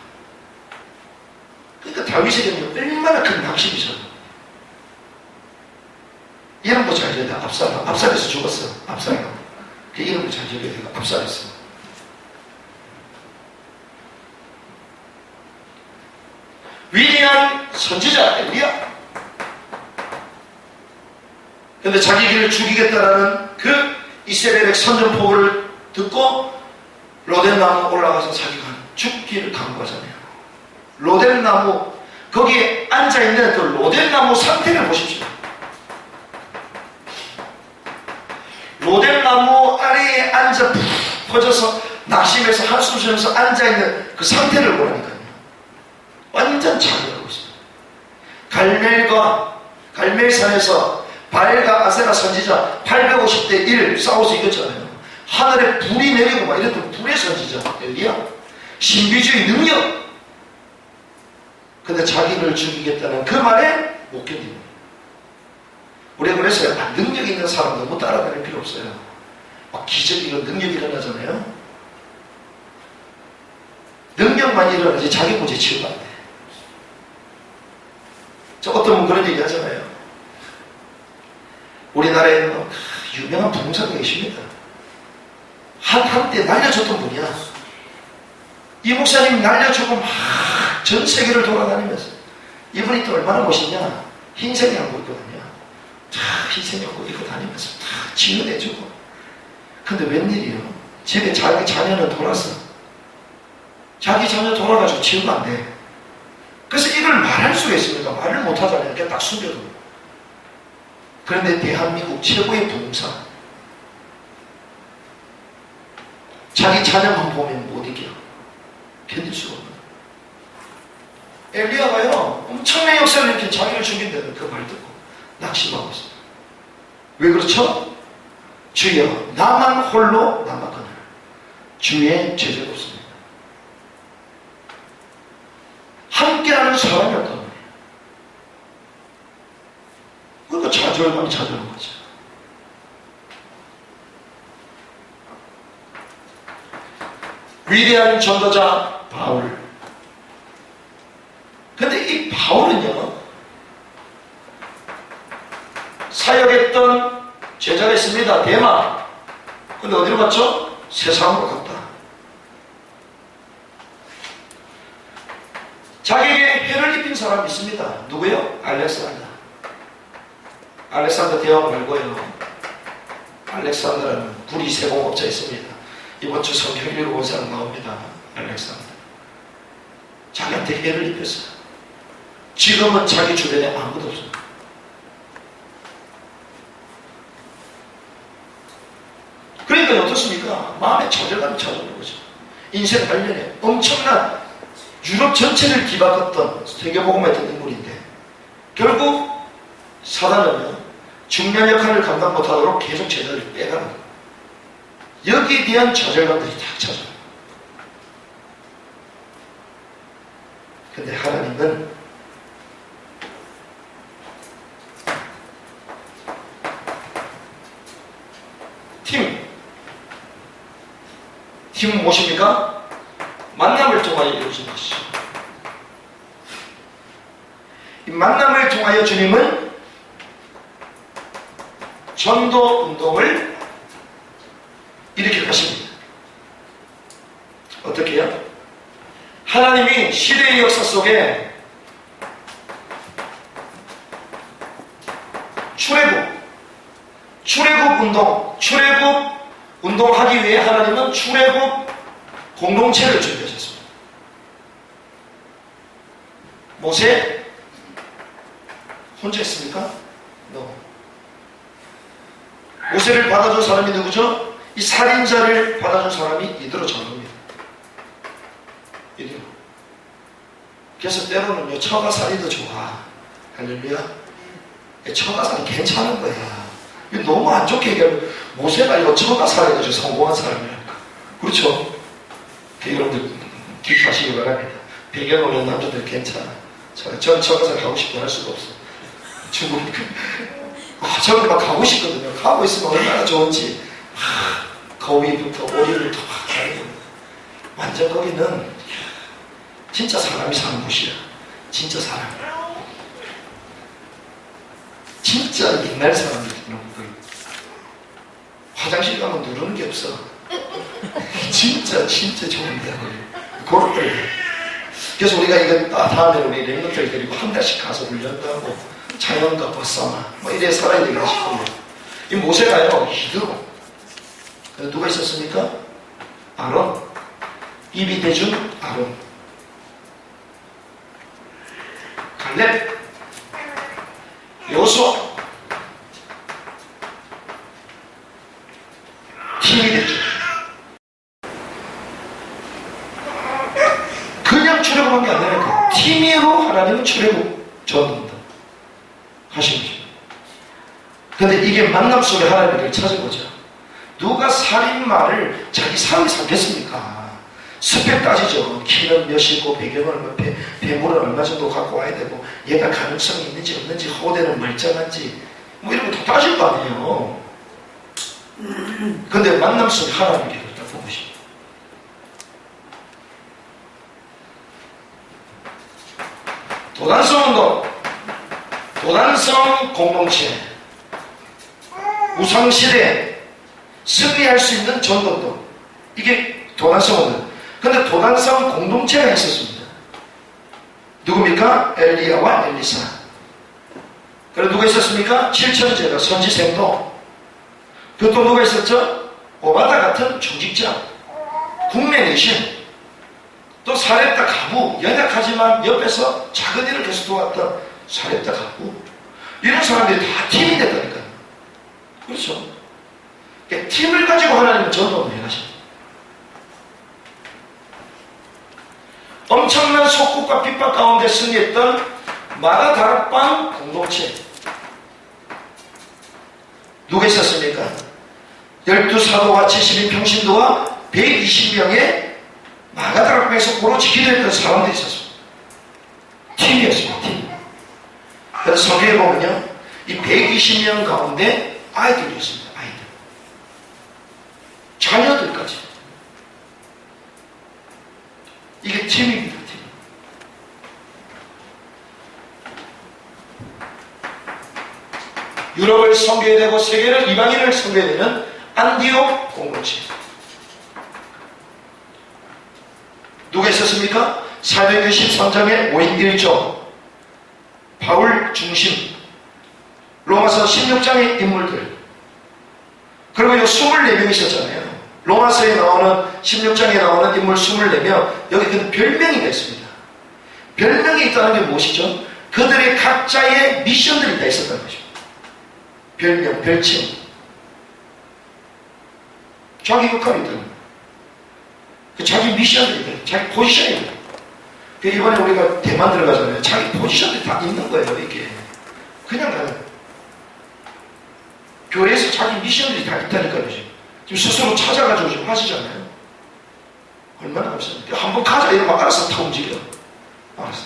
그러니까 다윗에게는 얼마나 큰 낙심이죠. 이름도 잘 지어야 돼. 압살에서 죽었어. 압살롬. 그 이름도 잘 지어야 돼. 압살했어. 위대한 선지자 엘리야. 그런데 자기 길을 죽이겠다라는 그 이스라엘의 선전포고를 듣고 로뎀나무 올라가서 자기가 죽기를 강구하잖아요. 로뎀나무 거기에 앉아있는 그 로뎀나무 상태를 보십시오. 로뎀나무 아래에 앉아 푹 퍼져서 낙심해서 한숨 쉬면서 앉아있는 그 상태를 보라니까요. 완전 자기하고 있습니다. 갈멜산에서 바엘과 아세라 선지자 850대 1 싸워서 이겼잖아요. 하늘에 불이 내리고 막 이랬던 불의 선지자 엘리야. 신비주의 능력. 근데 자기를 죽이겠다는 그 말에 못 견딥니다. 우리가 그래서 능력 있는 사람 너무 따라다닐 필요 없어요. 막 기적이고 능력이 일어나잖아요. 능력만 일어나지 자기 문제 치우면 안 돼. 저 어떤 분 그런 얘기 하잖아요. 우리나라에는 유명한 부동산가 계십니다. 한때 날려줬던 분이야. 이 목사님 날려주고 막 전 세계를 돌아다니면서 이분이 또 얼마나 멋있냐. 흰색 양복 있거든요. 다 흰색 양복 입고 다니면서 다 지원해주고. 근데 웬일이요? 집에 자기 자녀는 돌아서 자기 자녀 돌아가지고 치우면 안 돼. 그래서 이걸 말할 수가 있습니까? 말을 못 하잖아요. 이렇게 딱 숨겨두고. 그런데 대한민국 최고의 부흥사, 자기 자녀만 보면 못 이겨. 견딜 수가 없는. 엘리야가요, 엄청난 역사를 이렇게 자기를 죽인다는 그 말 듣고 낙심하고 있습니다. 왜 그렇죠? 주여, 나만 홀로 남았거늘 주의 제재가 없습니다. 함께하는 사람이 없단 말이에요. 그러니까 좌절감이 찾아오는 거죠. 위대한 전도자 바울. 근데 이 바울은요, 사역했던 제자가 있습니다. 데마. 근데 어디로 갔죠? 세상으로 갔다. 자기에게 해를 입힌 사람이 있습니다. 누구요? 알렉산더. 알렉산더 대왕 말고요, 알렉산더라는 구리 세공업자 있습니다. 이번 주 성경 읽어본 사람 나옵니다. 알렉산더. 자기한테 해를 입혔어요. 지금은 자기 주변에 아무도 없어요. 그러니까 어떻습니까? 마음에 좌절감이 찾아오는 거죠. 인생 관련해 엄청난 유럽 전체를 뒤바꿨던 세계복음화 했던 인물인데, 결국 사단은요, 중요한 역할을 감당 못하도록 계속 제자를 빼가는 거예요. 여기에 대한 좌절감들이 딱 찾아와요. 근데 하나님은 팀은 무엇입니까? 만남을 통하여 이루어진 것이죠. 이 만남을 통하여 주님은 전도 운동을 일으킬 것입니다. 어떻게 해요? 하나님이 시대의 역사 속에 출애굽 운동하기 위해 하나님은 출애굽 공동체를 준비하셨습니다. 모세 혼자 했습니까? No. 모세를 받아준 사람이 누구죠? 이 살인자를 받아준 사람이 이드로 장로입니다. 이드로. 그래서 때로는요, 처가살이 더 좋아. 할렐루야. 처가살이 괜찮은 거야. 너무 안 좋게 얘기하면 모세가 이거 처가살해가지고 성공한 사람이라니까. 그렇죠? 여러분들 기억하시기 바랍니다. 배경 오는 남자들 괜찮아. 전 처가살 가고 싶고 할 수가 없어. 죽으니까. 저는 막 가고 싶거든요. 가고 있으면 얼마나 좋은지. 거위부터 오리부터 완전 거기는 진짜 사람이 사는 곳이야. 진짜 사람. 진짜 옛날 사람들, 여러분들. 화장실 가면 누르는 게 없어. 진짜 좋은데. 그렇더라고요. 그래서 우리가 이거 다음에 우리 랩런들 데리고 한 달씩 가서 훈련도 자연과 버싸마 이래 살아야 되겠다 싶어요. 이 모세가요, 히드로. 누가 있었습니까? 아론. 입이 대준 아론. 갈렙. 요수아. 팀이 됐죠. 그냥 출애굽한 게 아니라 그 팀으로 하나님은 출애굽 전도한다 하신 거죠. 근데 이게 만남 속에 하나님을 찾은 거죠. 누가 살인마를 자기 삶에 삼겠습니까? 스펙 따지죠. 키는 몇이고 배경은 얼마, 배물은 얼마 정도 갖고 와야 되고, 얘가 가능성이 있는지 없는지, 호대는 멀쩡한지 뭐 이런 거 다 따질 거 아니에요. 근데 만남 속에 하나님께 딱 보십니다. 도단성 운동, 도단성 공동체, 우상시대에 승리할 수 있는 전도운동, 이게 도단성 운동. 근데 도단성 공동체가 있었습니다. 누굽니까? 엘리야와 엘리사. 그리고 누가 있었습니까? 7천제가 선지생도. 그또 누가 있었죠? 오바다 같은 중직자, 국내 내신, 또 사렙다 가부, 연약하지만 옆에서 작은 일을 계속 도왔던 사렙다 가부. 이런 사람들이 다 팀이 됐다니까요. 그렇죠? 그러니까 팀을 가지고 하나님은 전도를 해가십니다. 엄청난 속국과 핍박 가운데 승리했던 마가 다락방 공동체. 누가 있었습니까? 12사도와 70인 평신도와 120명의 마가 다락방에서 오로지 기도했던 사람들이 있었습니다. 팀이었습니다. 팀. 그래서 성경에 보면요, 이 120명 가운데 아이들이 있습니다. 아이들. 자녀들까지. 이게 팀입니다. 팀. 유럽을 섬겨야 되고 세계를 이방인을 섬겨야 되는 안디옥 공동체. 누가 있었습니까? 사도행전 13장의 5인 1조 바울 중심, 로마서 16장의 인물들, 그리고 이 24명 있었잖아요. 로마서에 나오는 16장에 나오는 인물 24명, 여기 그 별명이 다 있습니다. 별명이 있다는 게 무엇이죠? 그들의 각자의 미션들이 다 있었다는 것입니다. 별명, 별칭, 자기 역할이 있다는 거예요. 자기 미션들이 있다, 자기 포지션이 있다. 이번에 우리가 대만 들어가잖아요. 자기 포지션들이 다 있는 거예요. 이게 그냥 가요. 교회에서 자기 미션들이 다 있다니까요. 지금 스스로 찾아가지고 지금 하시잖아요. 얼마나 감사합니까? 한번 가자 이러면 알아서 다 움직여. 알았어.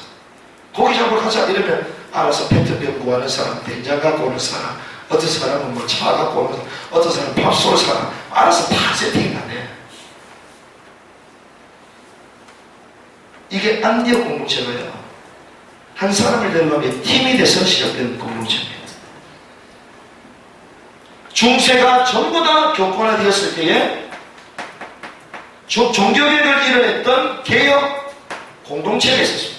고기 잡으러 가자 이러면 알아서 페트병 구하는 사람, 된장 갖고 오는 사람, 어떤 사람은 뭐 차 갖고 오는 사람, 어떤 사람은 밥 쏠 사람, 알아서 다 세팅이 나네. 이게 안디옥 공동체가요, 한 사람을 데려가면 팀이 돼서 시작된 공동체입니다. 중세가 전부 다 교권화되었을 때에 종교개혁을 이뤄냈던 개혁 공동체가 있었습니다.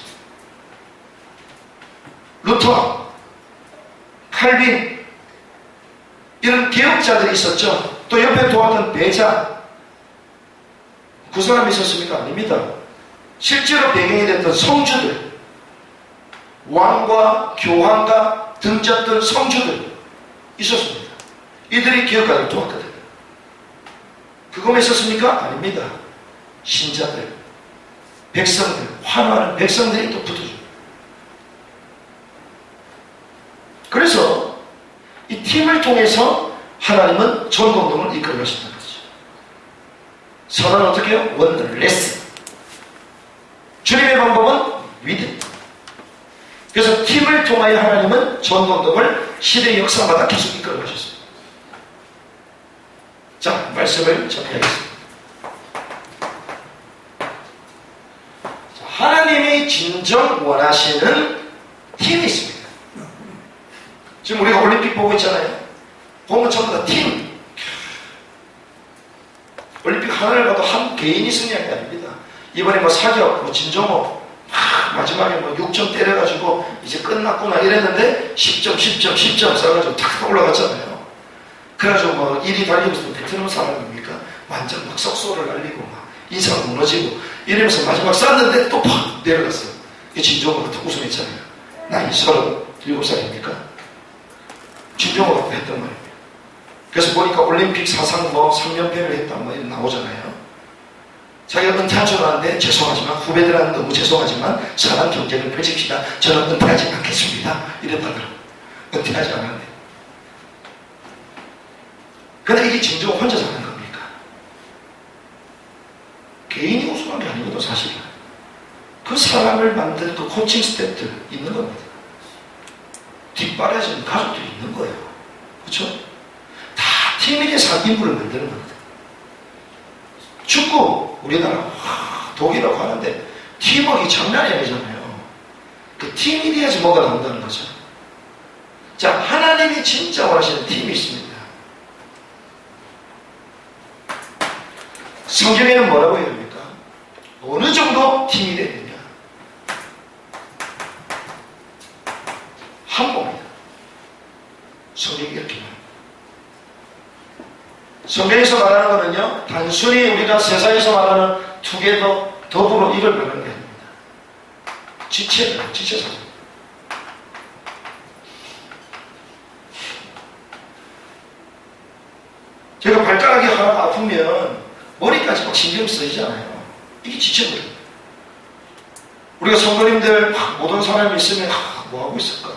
루터, 칼빈, 이런 개혁자들이 있었죠. 또 옆에 도왔던 배자, 그 사람이 있었습니까? 아닙니다. 실제로 배경이 됐던 성주들, 왕과 교황과 등졌던 성주들 있었습니다. 이들이 개혁가를 도왔거든요. 그거만 있었습니까? 아닙니다. 신자들, 백성들, 환호하는 백성들이 또 붙어줍니다. 그래서 이 팀을 통해서 하나님은 전공동을 이끌어 가신다는 거죠. 선언은 어떻게 해요? 원레스. 주님의 방법은 위드. 그래서 팀을 통하여 하나님은 전공동을 시대 역사마다 계속 이끌어 가셨습니다. 자, 말씀을 전해야겠습니다. 하나님이 진정 원하시는 팀이 있습니다. 지금 우리가 올림픽 보고 있잖아요. 보면 전부 다 팀. 올림픽 하나를 봐도 한 개인이 승리한 게 아닙니다. 이번에 뭐 사격, 뭐 진정호, 마지막에 뭐 6점 때려가지고 이제 끝났구나 이랬는데 10점 써가지고 탁 올라갔잖아요. 그래가지고 뭐 일이 달리면서 베트남 사람입니까? 완전 막 석소를 날리고 막 인사가 무너지고 이러면서 마지막 쐈는데 또 팍 내려갔어요. 이게 진정호가 우승했잖아요. 나이 37살입니까? 진정호가 했단 말입니다. 그래서 보니까 올림픽 사상 뭐 3연패를 했다 뭐 이런 나오잖아요. 자기가 은퇴한 줄 알았는데 죄송하지만 후배들한테 너무 죄송하지만 선한 경쟁을 펼칩시다. 저는 은퇴하지 않겠습니다. 이랬다더라고요. 은퇴하지 않았는데. 근데 이게 진정 혼자 사는 겁니까? 개인이 우승한 게 아니거든 사실은. 그 사람을 만든 그 코칭 스태프들 있는 겁니다. 뒷바라지는 가족들이 있는 거예요. 그렇죠? 다 팀이 돼서 인물을 만드는 겁니다. 축구 우리나라 독일이라고 하는데 팀워크가 장난이 아니잖아요. 그 팀이 돼야지 뭐가 나온다는 거죠. 자, 하나님이 진짜 원하시는 팀이 있습니다. 성경에는 뭐라고 해야 됩니까? 어느 정도 팀이 돼야 되냐? 한복입니다. 성경이 이렇게 말합니다. 성경에서 말하는 거는요, 단순히 우리가 세상에서 말하는 투게더, 더불어 이걸 말하는 게 아닙니다. 지체사죠. 제가 발가락이 하나가 아프면 머리까지 막 신경 쓰이잖아요. 이게 지쳐버려요. 우리가 성도님들 모든 사람이 있으면 뭐 하고 있을까?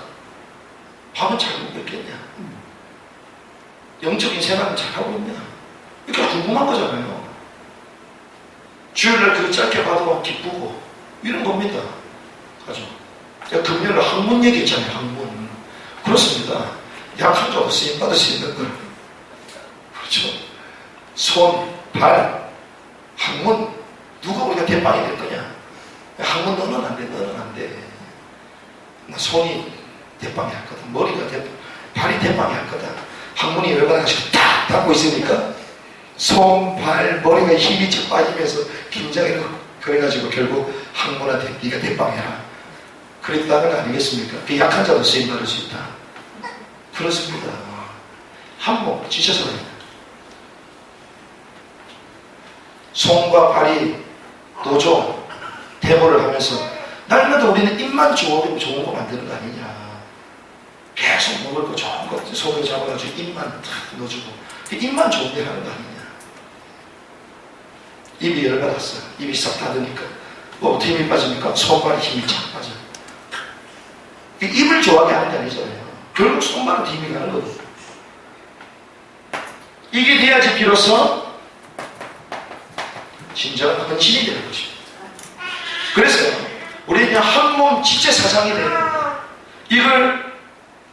밥은 잘 먹고 있겠냐? 영적인 생활은 잘 하고 있냐? 이렇게 궁금한 거잖아요. 주일날 그 짧게 봐도 기쁘고 이런 겁니다. 가죠. 제가 금요일에 학문 얘기했잖아요. 학문. 그렇습니다. 약한 자도 쓰임 받을 수 있는 걸. 그렇죠. 손, 발, 학문. 누가 우리가 대빵이 될 거냐? 학문 너는 안 돼, 너는 안 돼. 손이 대빵이 할 거다. 머리가 대빵, 발이 대빵이 할 거다. 학문이 열받아 가지고 딱 닫고 있으니까 손, 발, 머리가 힘이 쭉 빠지면서 긴장이 그래가지고 결국 학문한테 네가 대빵해라. 그랬다는 거 아니겠습니까? 그 약한 자도 쓰임 받을 수 있다. 그렇습니다. 한몸 지쳐서 그래요. 손과 발이 노조 대모를 하면서 날마다 우리는 입만 좋은 거 만드는 거 아니냐. 계속 먹을 거 좋은 거 손을 잡아가지고 입만 탁 넣어주고 입만 좋은 데 하는 거 아니냐. 입이 열받았어요. 입이 싹 닫으니까 뭐부터 힘이 빠집니까? 손발에 힘이 쫙 빠져요. 입을 좋아하게 하는 게 아니잖아요. 결국 손발은 힘이 가는 거거든요. 이게 돼야지 비로소 진정한 헌신이 되는 것입니다. 그래서요, 우리는 그냥 한 몸 지체 사상이 되는 겁니다. 이걸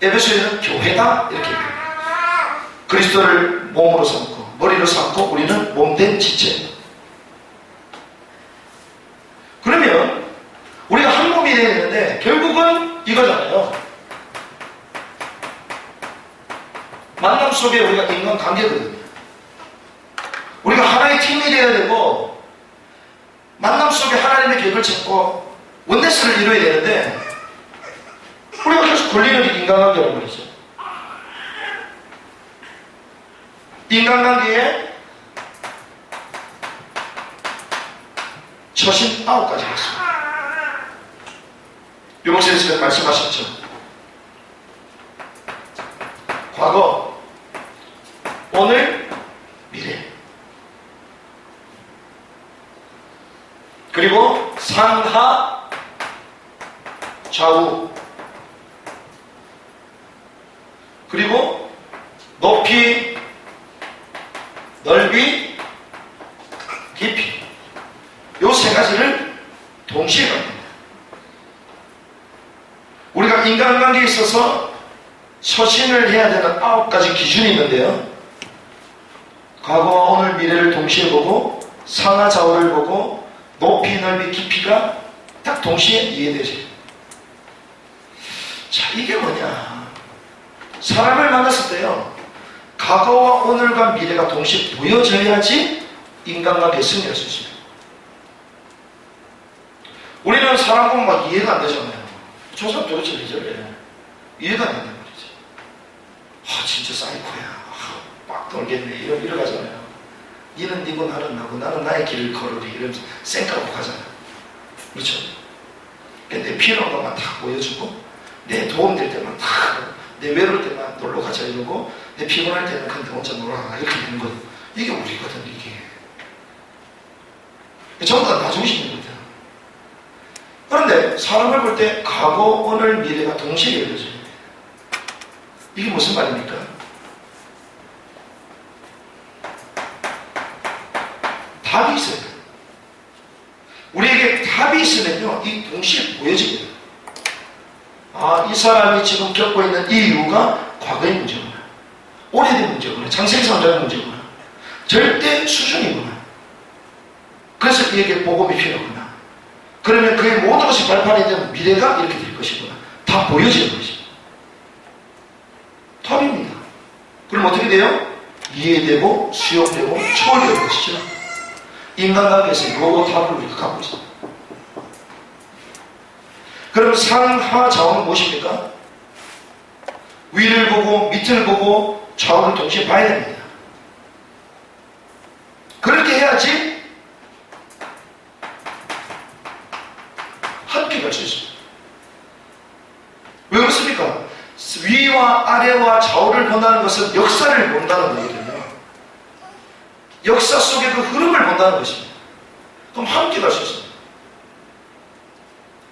에베소에는 교회다 이렇게 얘기합니다. 그리스도를 몸으로 삼고 머리로 삼고 우리는 몸된 지체. 그러면 우리가 한 몸이 되어야 되는데 결국은 이거잖아요. 만남 속에 우리가 인간관계거든요. 우리가 하나의 팀이 되어야 되고 만남 속에 하나님의 계획을 찾고 원네스를 이루어야 되는데 우리가 계속 걸리는 게 인간관계라는 말이죠. 인간관계에 처신 9가지 있습니다. 유목사님께서 말씀하셨죠. 과거, 오늘, 미래. 그리고 상하, 좌우. 그리고 높이, 넓이, 깊이. 요 세 가지를 동시에 갑니다. 우리가 인간관계에 있어서 처신을 해야 되는 9가지 기준이 있는데요. 과거와 오늘, 미래를 동시에 보고 상하, 좌우를 보고 높이, 넓이, 깊이가 딱 동시에 이해되죠. 자, 이게 뭐냐. 사람을 만났을 때요. 과거와 오늘과 미래가 동시에 보여져야지 인간관계에 승리할 수 있습니다. 우리는 사람 보면 막 이해가 안 되잖아요. 저 사람 도대체 왜 저래? 이해가 안 된단 말이지. 진짜 사이코야. 막 돌겠네. 이러가잖아요. 니는 니고 나는 나고 나는 나의 길을 걸으리. 이러면서 쌩까고 가잖아요. 그렇죠? 내 필요한 것만 다 보여주고 내 도움될 때만 다 내 외로울 때만 놀러 가자 이러고 내 피곤할 때는 근데 혼자 놀아라 이렇게 되는 거. 이게 우리거든 이게. 전부 다 나중심이거든. 그런데 사람을 볼 때 과거, 오늘, 미래가 동시에 열려져요. 이게 무슨 말입니까? 답이 있어요. 우리에게 답이 있으면요, 이 동시에 보여집니다. 이 사람이 지금 겪고 있는 이 이유가 과거의 문제구나. 오래된 문제구나. 장생산자의 문제구나. 절대 수준이구나. 그래서 이에게 복음이 필요하구나. 그러면 그의 모든 것이 발판이 되면 미래가 이렇게 될 것이구나. 다 보여지는 것입니다. 답입니다. 그럼 어떻게 돼요? 이해되고 수용되고 초월되는 것이죠. 인간관계에서 요거 답을 우리가 갖고 있습니다. 그럼 상하 좌우는 무엇입니까? 위를 보고 밑을 보고 좌우를 동시에 봐야 됩니다. 그렇게 해야지 함께 갈 수 있습니다. 왜 그렇습니까? 위와 아래와 좌우를 본다는 것은 역사를 본다는 거거든요. 역사 속의 그 흐름을 본다는 것입니다. 그럼 함께 갈 수 있습니다.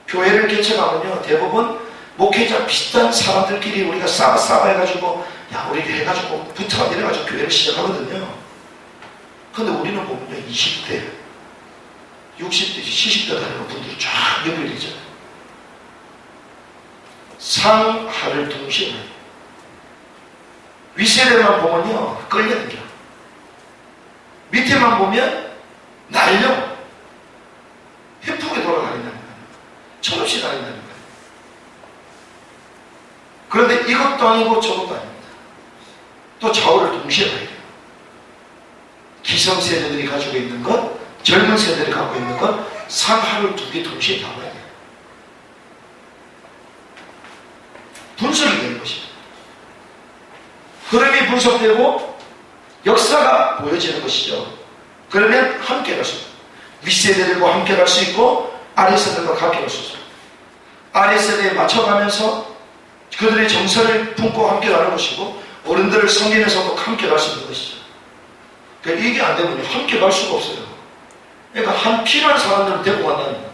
교회를 개척하면요, 대부분 목회자 비슷한 사람들끼리 우리가 싸바 해가지고, 야, 우리 해가지고 붙어 내려가지고 교회를 시작하거든요. 근데 우리는 보면요, 20대, 60대, 70대 다니는 분들이 쫙 연결되잖아요. 상하를 동시에 해요. 윗세대만 보면요, 끌려다녀. 밑에만 보면 날려. 해프게 돌아다닌다는 거예요. 철없이 다닌다는 거예요. 그런데 이것도 아니고 저것도 아닙니다. 또 좌우를 동시에 봐야 돼요. 기성세대들이 가지고 있는 것, 젊은 세대들이 갖고 있는 것, 상하를 두 개 동시에 다 봐야 돼요. 분석이 되는 것입니다. 흐름이 분석되고 역사가 보여지는 것이죠. 그러면 함께 갈 수 있고, 윗세대들과 함께 갈 수 있고, 아랫세대들과 함께 갈 수 있어요. 아랫세대에 맞춰가면서 그들의 정서를 품고 함께 가는 것이고, 어른들을 섬기면서도 함께 갈 수 있는 것이죠. 그러니까 이게 안 되면 함께 갈 수가 없어요. 그러니까 한 필요한 사람들을 데리고 간다는 거예요.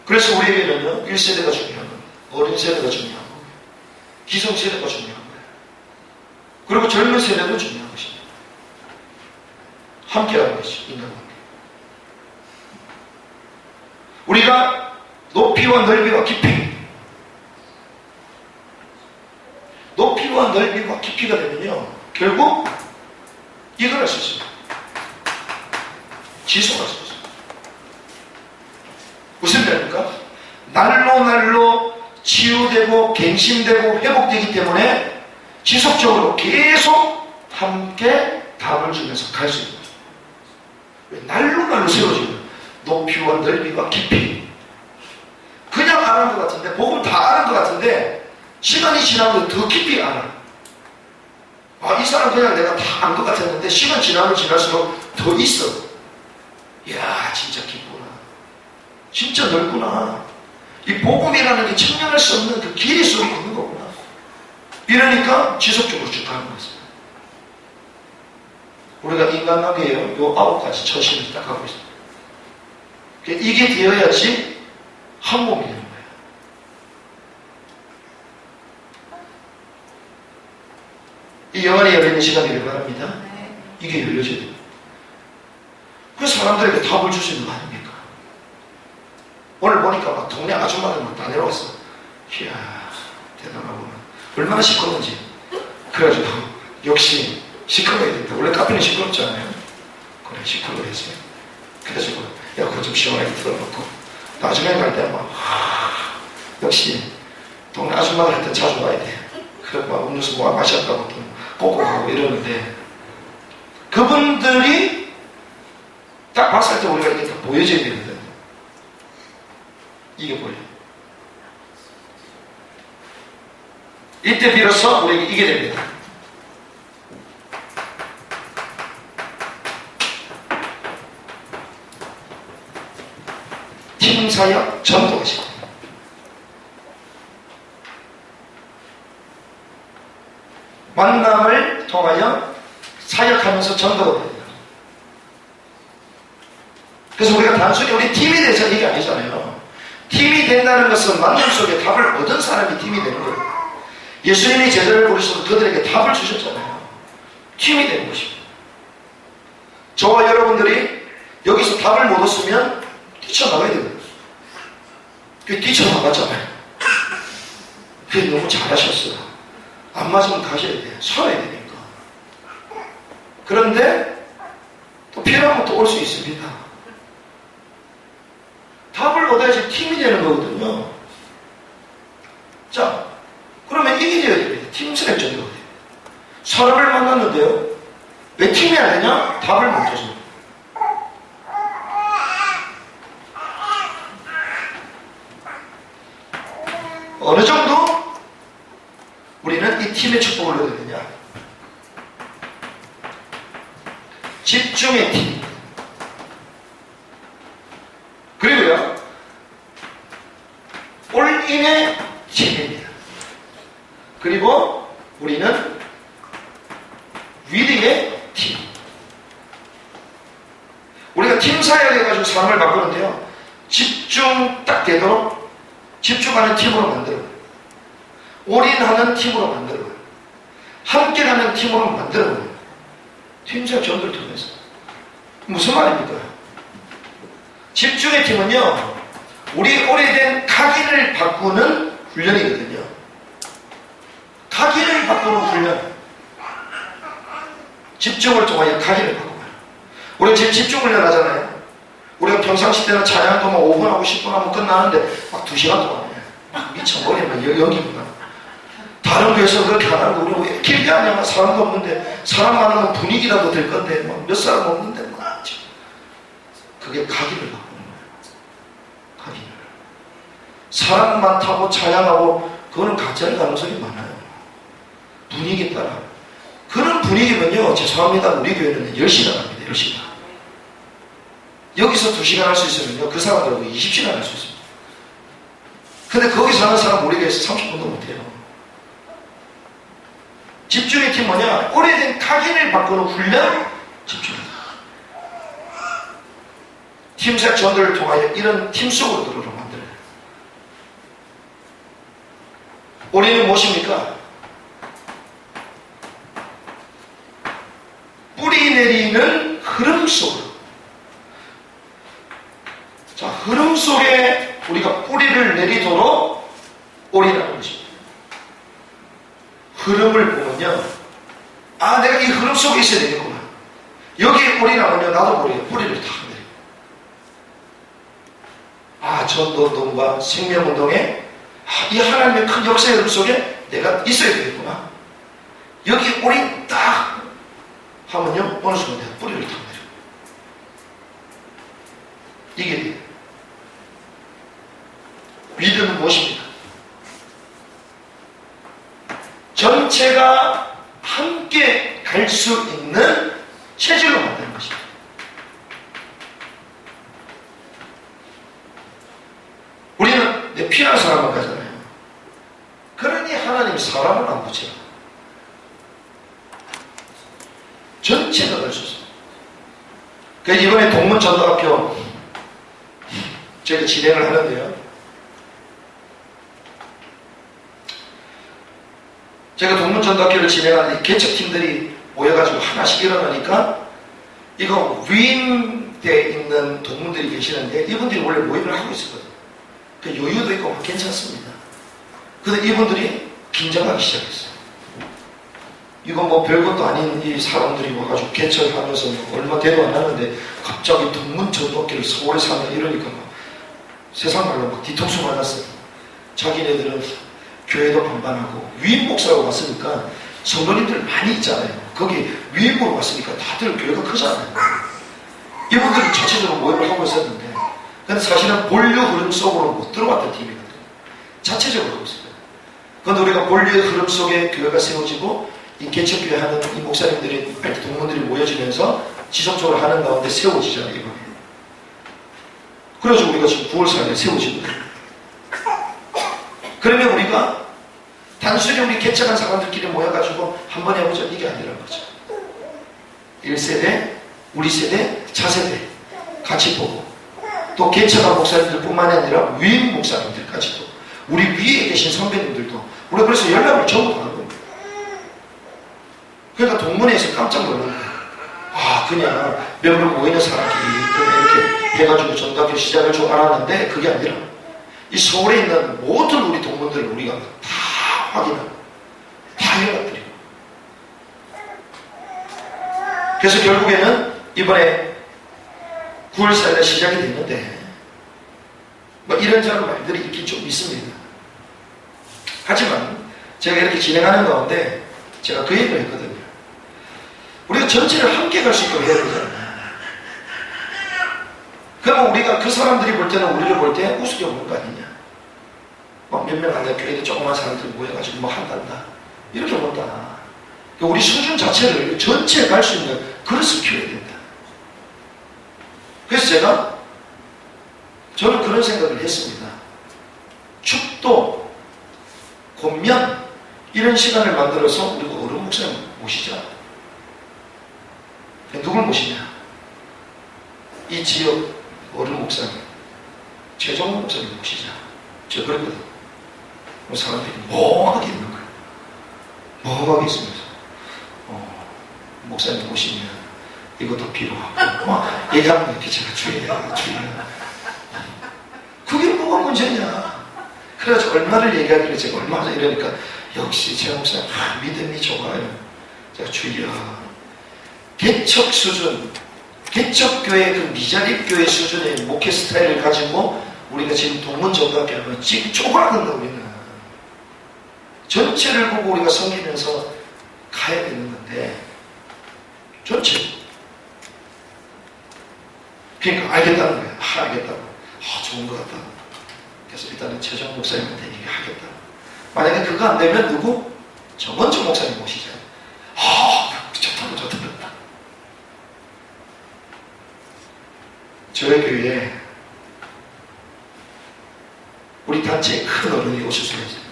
그래서 우리에게는요, 1세대가 중요한 겁니다. 어린 세대가 중요한 거예요. 기성세대가 중요한 거예요. 그리고 젊은 세대도 중요한 것입니다. 함께하는 것이죠, 인간관계. 우리가 높이와 넓이와 깊이, 높이와 넓이와 깊이가 되면요, 결국 이걸 할 수 있습니다. 지속할 수 있습니다. 무슨 말입니까? 날로 치유되고 갱신되고 회복되기 때문에 지속적으로 계속 함께 답을 주면서 갈 수 있는 거예요. 날로 세워지는 높이와 넓이와 깊이. 그냥 아는 것 같은데, 복음 다 아는 것 같은데, 시간이 지나면 더 깊이 알아. 아, 이 사람 그냥 내가 다 안 것 같았는데, 시간 지나면 지날수록 더 있어. 이야, 진짜 깊구나. 진짜 넓구나. 이 복음이라는 게 측량할 수 없는 그 길이 속에 있는 거구나. 이러니까 지속적으로 쭉 가는 거죠. 우리가 인간관계에요, 요 9가지 처신을 딱 하고 있습니다. 이게 되어야지 한 몸이 되는 거예요. 이 영안이 열리는 시간이길 바랍니다. 이게 열려져야 됩니다. 그래서 사람들에게 답을 줄 수 있는 거 아닙니까? 오늘 보니까 막 동네 아줌마들 막 다 내려왔어. 이야, 대단하구나. 얼마나 시끄러운지. 그래가지고, 역시 시끄러워야 된다. 원래 카페는 시끄럽지 않아요? 그래, 시끄러워야지. 그래가지고, 야, 그거 좀 시원하게 틀어놓고, 나중에 갈 때 막, 역시, 동네 아줌마들한테 자주 와야 돼. 그래, 막 음료수 뭐 마셨다고 또 꼭꼭 하고 이러는데, 그분들이 딱 봤을 때 우리가 이렇게 보여줘야 되거든. 이게 보여요. 이때 비로소 우리에게 이게 됩니다. 팀사역 전도식. 만남을 통하여 사역하면서 전도가 됩니다. 그래서 우리가 단순히 우리 팀이 돼서 이게 아니잖아요. 팀이 된다는 것은 만남 속에 답을 얻은 사람이 팀이 되는 거예요. 예수님이 제자를 부르셔서 그들에게 답을 주셨잖아요. 팀이 되는 것입니다. 저와 여러분들이 여기서 답을 못 얻으면 뛰쳐나가야 되거든요. 뛰쳐나갔잖아요. 그게 너무 잘하셨어요. 안 맞으면 가셔야 돼요. 살아야 되니까. 그런데 또 필요하면 또 올 수 있습니다. 답을 얻어야지 팀이 되는 거거든요. 자, 그러면 이게 되어야 됩니다. 팀스랩 전도가 돼요. 사람을 만났는데요. 왜 팀이 안 되냐? 답을 못 줘서. 어느 정도 우리는 이 팀의 축복을 얻어야 되느냐? 집중의 팀. 그리고요, 올인의 팀입니다. 그리고 우리는 위대의 우리의 팀. 우리가 팀 사역을 해가지고 사람을 바꾸는데요. 집중 딱 되도록 집중하는 팀으로 만들어요. 올인하는 팀으로 만들어요. 함께 가는 팀으로 만들어요. 팀사역 전도를 통해서. 무슨 말입니까? 집중의 팀은요, 우리 오래된 각인을 바꾸는 훈련이거든요. 각인을 바꾸는 훈련. 집중을 통하여 각인을 바꿔요. 우리가 지금 집중 훈련 하잖아요. 우리가 평상시 때는 찬양도 막 5분 하고 10분 하면 끝나는데 막 2시간 동안 해. 막 미쳐버리면 여기구나. 다른 교회에서 그렇게 안 하고 우리 왜 길게 하냐? 사람도 없는데 사람 많으면 분위기라도 될 건데 막 몇 사람 없는데 막 그게 각인을 바꾸는 거예요. 각인을. 사람 많다고 찬양하고 그거는 가짜일 가능성이 많아요. 분위기 따라. 그런 분위기면요, 죄송합니다. 우리 교회는 10시간 합니다. 10시간. 여기서 2시간 할 수 있으면요, 그 사람들하고 20시간 할 수 있습니다. 근데 거기서 하는 사람 우리 교회에서 30분도 못해요. 집중의 팀 뭐냐? 오래된 각인을 바꾸는 훈련, 집중이다. 팀사역 전도를 통하여 이런 팀 속으로 들어오려 만들어요. 우리는 무엇입니까? 뿌리 내리는 흐름 속으로. 자, 흐름 속에 우리가 뿌리를 내리도록 올인하는 것입니다. 흐름을 보면요, 아, 내가 이 흐름 속에 있어야 되겠구나. 여기에 올인하면요, 나도 모르게 뿌리를 다 내려. 아, 전도운동과 생명운동에 이 하나님의 큰 역사의 흐름 속에 내가 있어야 되겠구나. 여기 올인 딱 하면요, 어느 순간 내가 뿌리를 탁 내려. 이게 돼요. 믿음은 무엇입니까? 전체가 함께 갈 수 있는 체질로 만드는 것입니다. 우리는 내 피하는 사람만 가잖아요. 그러니 하나님이 사람을 안 붙여요. 전체가 갈 수 있어요. 그래서 이번에 동문전도학교 저희가 진행을 하는데요. 제가 동문전도학교를 진행하는데 개척팀들이 모여가지고 하나씩 일어나니까 이거 위임대에 있는 동문들이 계시는데 이분들이 원래 모임을 하고 있었거든요. 그 여유도 있고 괜찮습니다. 근데 이분들이 긴장하기 시작했어요. 이거 뭐 별것도 아닌 이 사람들이 와가지고 개척하면서 뭐 얼마 되도 안 하는데 갑자기 동문전도학교를 서울에 산다 이러니까 막 세상 말로 막 뒤통수 맞았어요. 자기네들은 교회도 반반하고 위임 목사로 왔으니까 성도님들 많이 있잖아요. 거기 위임으로 왔으니까 다들 교회가 크잖아요. 이분들이 자체적으로 모임을 하고 있었는데 근데 사실은 본류 흐름 속으로 못 들어왔던 팀이거든요. 자체적으로 하고 있어요. 그런데 우리가 본류의 흐름 속에 교회가 세워지고 이 개척교회 하는 이 목사님들이 동문들이 모여지면서 지속적으로 하는 가운데 세워지잖아요. 이거. 그래서 우리가 지금 9월 4일에 세워진 거예요. 그러면 우리가 단순히 우리 개척한 사람들끼리 모여가지고 한번 해보자 이게 아니라는 거죠. 1세대, 우리 세대, 차세대 같이 보고 또 개척한 목사님들 뿐만이 아니라 위임 목사님들까지도 우리 위에 계신 선배님들도 우리가 그래서 연락을 전부 다 하는 거예요. 그러니까 동문회에서 깜짝 놀란 거예요. 아, 그냥 몇몇 모이는 사람끼리 그냥 이렇게 해가지고 전도학교 시작을 좀 알았는데 그게 아니라 이 서울에 있는 모든 우리 동문들을 우리가 다 확인하고 다 연락드리고 그래서 결국에는 이번에 9월 4일에 시작이 됐는데 뭐 이런저런 말들이 있긴 좀 있습니다. 하지만 제가 이렇게 진행하는 가운데 제가 그 얘기를 했거든요. 우리가 전체를 함께 갈 수 있도록 해야 되잖아요. 그러면 우리가 그 사람들이 볼 때는 우리를 볼 때 우습게 보는 거 아니냐. 막 몇 명 안 돼. 교회도 조그만 사람들이 모여가지고 뭐 한단다. 이렇게 본다. 그러니까 우리 수준 자체를 전체에 갈 수 있는 그릇을 키워야 된다. 그래서 저는 그런 생각을 했습니다. 축도, 권면 이런 시간을 만들어서 우리가 어른 목사님 모시자. 누굴 모시냐? 이 지역 어른 목사님, 최종훈 목사님 모시자. 저 그랬거든. 사람들이 멍하게 있는 거예요. 멍하게 있으면서 목사님 모시면 이것도 필요하고 막 얘기하면 이렇게 제가 주의해야. 그게 뭐가 문제냐? 그래가지고 얼마를 얘기하길래 제가 얼마나 이러니까 역시 제 목사님 믿음이 좋아요. 제가 주의야. 개척 수준, 개척교회 그 미자립교회 수준의 목회 스타일을 가지고 우리가 지금 동문정답게 하면 지금 쪼그라든다. 우리는 전체를 보고 우리가 섬기면서 가야 되는 건데 전체. 그러니까 알겠다는 거야. 알겠다고. 좋은 것 같다. 그래서 일단은 최정 목사님한테 얘기하겠다. 만약에 그거 안 되면 누구? 정원주 목사님 모시자. 좋다. 저희 교회에 우리 단체에 큰 어른이 오실 수가 있어요.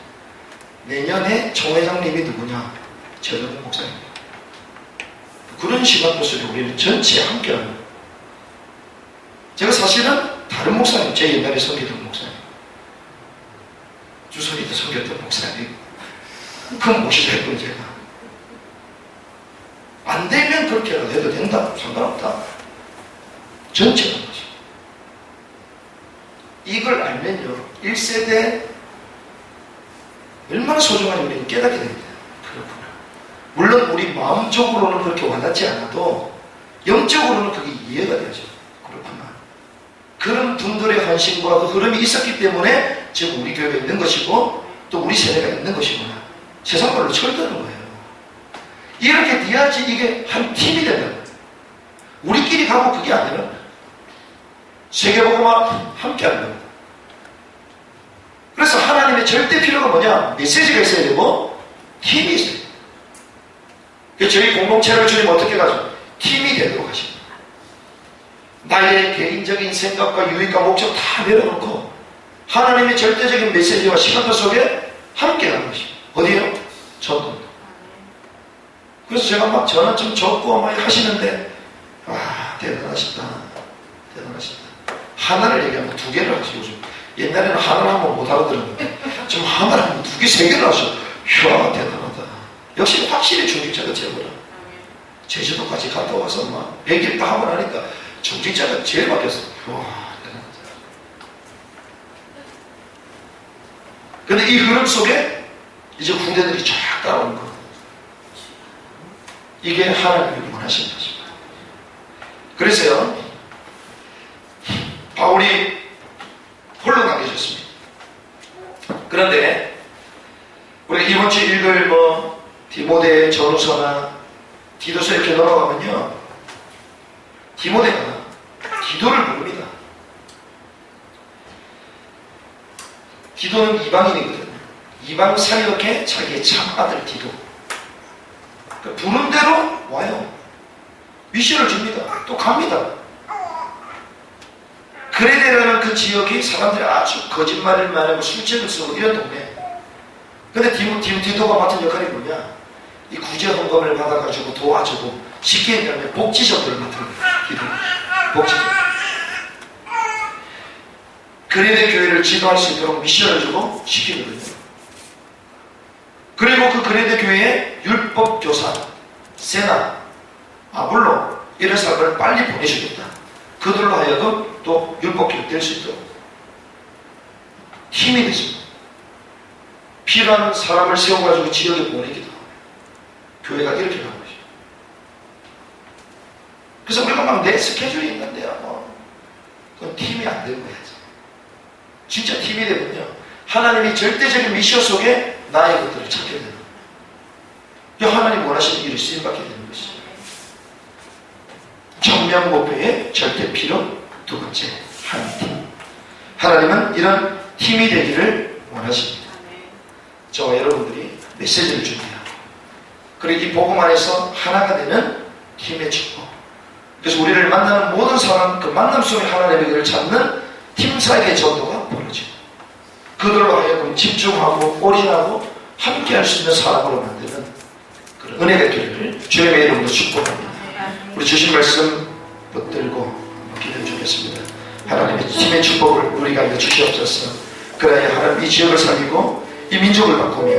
내년에 총회장님이 누구냐? 최정 목사님. 그런 시간 도수를 우리는 전체에 함께하는 거예요. 제가 사실은 다른 목사님, 제 옛날에 섬기던 목사님, 주선이도 섬겼던 목사님, 그럼 모시자 했던 제가. 안 되면 그렇게라도 해도 된다. 상관없다. 전체가 거죠. 이걸 알면요, 1세대 얼마나 소중한지 우리는 깨닫게 됩니다. 그렇구나. 물론 우리 마음적으로는 그렇게 와닿지 않아도 영적으로는 그게 이해가 되죠. 그렇구나. 그런 분들의 관심과 그 흐름이 있었기 때문에 지금 우리 교회가 있는 것이고 또 우리 세대가 있는 것이구나. 세상 말로 철드는 거예요. 이렇게 돼야지 이게 한 팀이 된다. 우리끼리 가고 그게 아니라 세계복음화 함께 하는 겁니다. 그래서 하나님의 절대 필요가 뭐냐? 메시지가 있어야 되고 팀이 있어야 돼요. 그래서 저희 공동체를 주님 어떻게 가죠? 팀이 되도록 하십니다. 나의 개인적인 생각과 유익과 목적 다 내려놓고 하나님의 절대적인 메시지와 시간표 속에 함께 하는 것입니다. 어디요? 전도. 그래서 제가 막 전화 좀 적고 막 하시는데 대단하시다. 하나를 얘기하면 두 개를 하시고 요즘. 옛날에는 하나를 하면 못 알아들었는데 지금 하나를 하면 두 개, 세 개를 하셔. 이야, 대단하다. 역시 확실히 중직자가 최고라. 제주도까지 갔다 와서 막 100일 다 하고 나니까 중직자가 제일 바뀌었어. 와, 대단하다. 근데 이 흐름 속에 이제 후대들이 쫙 따라오는 거. 이게 하나님이 원하시는 것입니다. 그래서요, 바울이 홀로 남겨졌습니다. 그런데 우리가 이번 주 읽을 디모데 전후서나 디도서 이렇게 넘어가면요, 디모데가 디도를 부릅니다. 디도는 이방인이거든요. 이방 사이역의 자기의 참아들 디도. 부른 대로 와요. 미션을 줍니다. 또 갑니다. 그레데라는 그 지역이 사람들이 아주 거짓말을 말하고 술책을 쓰고 이런 동네. 근데 디도가 맡은 역할이 뭐냐? 이 구제 헌금을 받아가지고 도와주고, 쉽게 얘기하면 복지적들을 맡은 거예요. 디도. 복지적. 그레데 교회를 지도할 수 있도록 미션을 주고 시키거든요. 그리고 그 그레데 교회에 율법교사, 세나, 아볼로 이런 사람을 빨리 보내주겠다. 그들로 하여금 또 율법교육 될 수 있도록 힘이 되죠. 필요한 사람을 세워가지고 지역에 보내기도 하고, 교회가 이렇게 가는 거죠. 그래서 우리가 막 내 스케줄이 있는데요, 그건 팀이 안 되는 거야. 진짜 팀이 되면요, 하나님이 절대적인 미션 속에 나의 것들을 찾게 되는 거예요. 하나님 원하시는 일을 쓰임받게 되는 것이죠. 정명 목표의 절대 필요. 두 번째, 한 팀. 하나님은 이런 팀이 되기를 원하십니다. 저와 여러분들이 메시지를 준비하고, 그리고 이 복음 안에서 하나가 되는 팀의 축복. 그래서 우리를 만나는 모든 사람, 그 만남 속에 하나님의 길을 찾는 팀 사이의 전도가 벌어지고, 그들로 하여금 집중하고 올인하고 함께 할 수 있는 사람으로 만드는 그런 은혜가 되기를 주님의 이름으로 축복합니다. 우리 주신 말씀 붙들고 기도해 주겠습니다. 하나님의 팀의 축복을 우리가 이제 주시옵소서. 그래야 하나님 이 지역을 살리고 이 민족을 바꾸며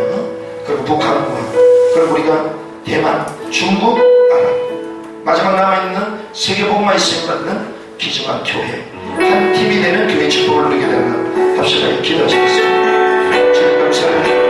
그리고 북한과 그리고 우리가 대만, 중국, 아랍 마지막 남아있는 세계복음화의 쓰임받는 귀중한 교회 한 팀이 되는 교회의 축복을 누리게 되는 합시다. 기도하시겠습니다. 주님 감사합니다.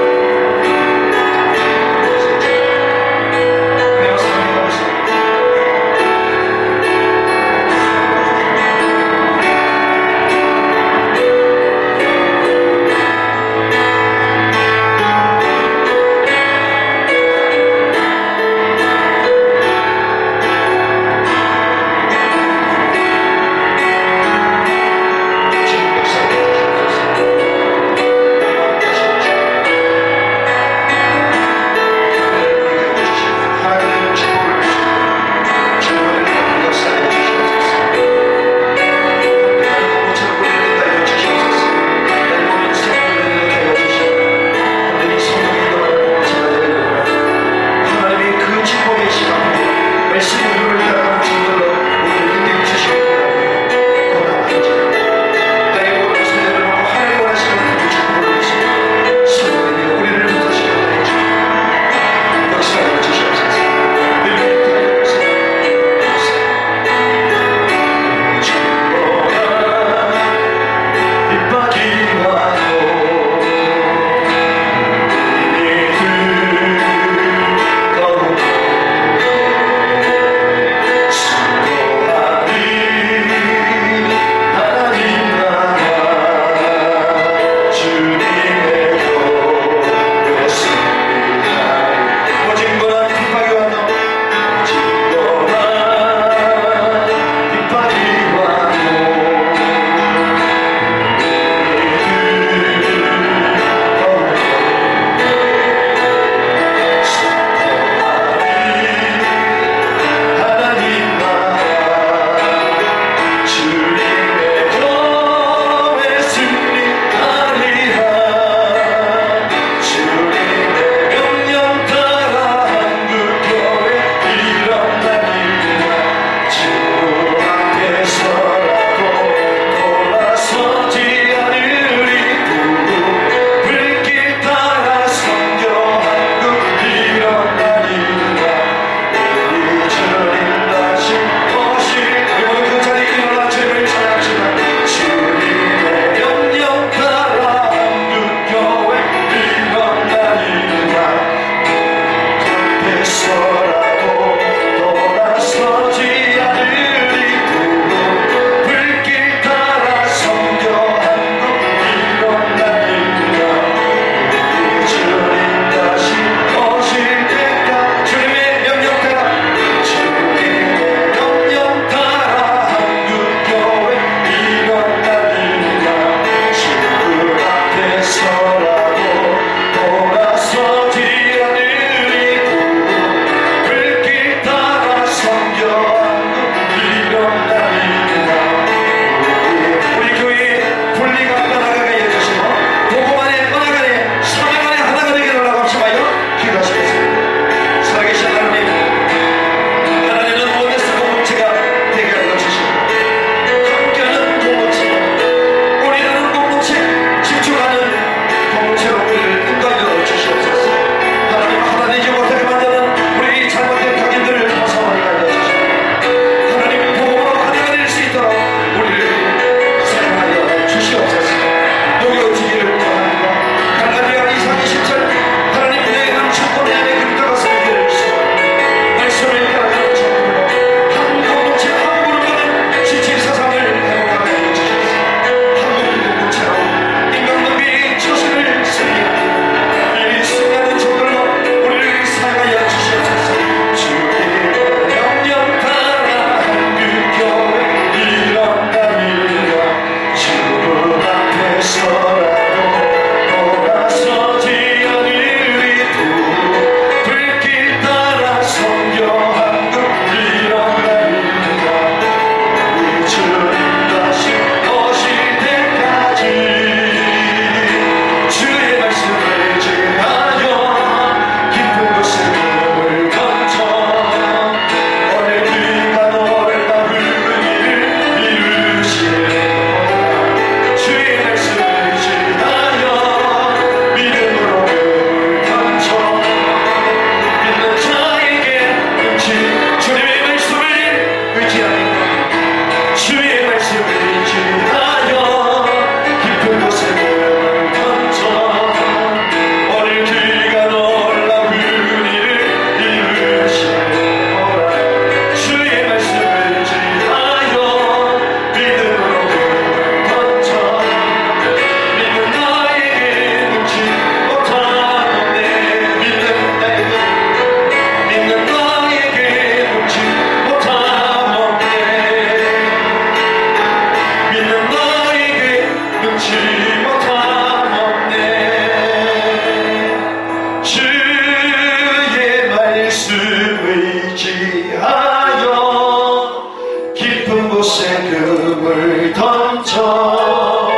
어둠을 던져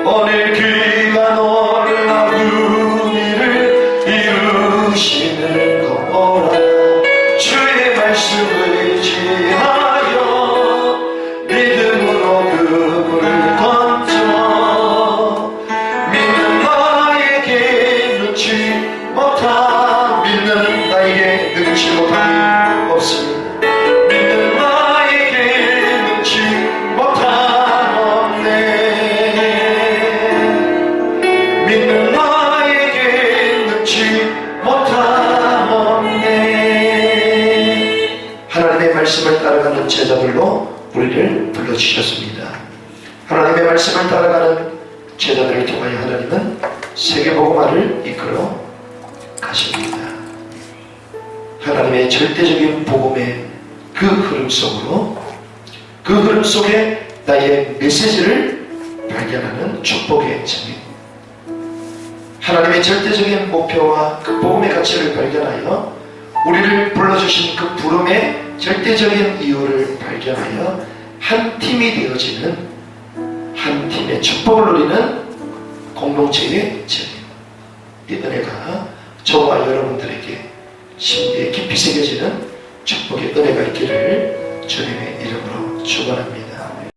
오늘 그가 놀라운 일을 이루시는 거라. 주의 말씀을 의지하여 믿음으로 어둠을 던져 믿는 나에게 능치 못함 믿는 나에게 능치 못함 없습니다. 믿는 나에게 능치 못함 없네. 믿는 나에게 능치 못함 없네. 하나님의 말씀을 따라가는 제자들로 우리를 불러주셨습니다. 하나님의 말씀을 따라가는 제자들을 통하여 하나님은 세계복음화를 이끌어 가십니다. 하나님의 절대적인 복음의 그 흐름 속으로, 그 흐름 속에 나의 메시지를 발견하는 축복의 장면, 하나님의 절대적인 목표와 그 복음의 가치를 발견하여 우리를 불러주신 그 부름의 절대적인 이유를 발견하여 한 팀이 되어지는, 한 팀의 축복을 누리는 공동체의 재림, 이 은혜가 저와 여러분들에게 심리에 깊이 새겨지는 축복의 은혜가 있기를 주님의 이름으로 축원합니다.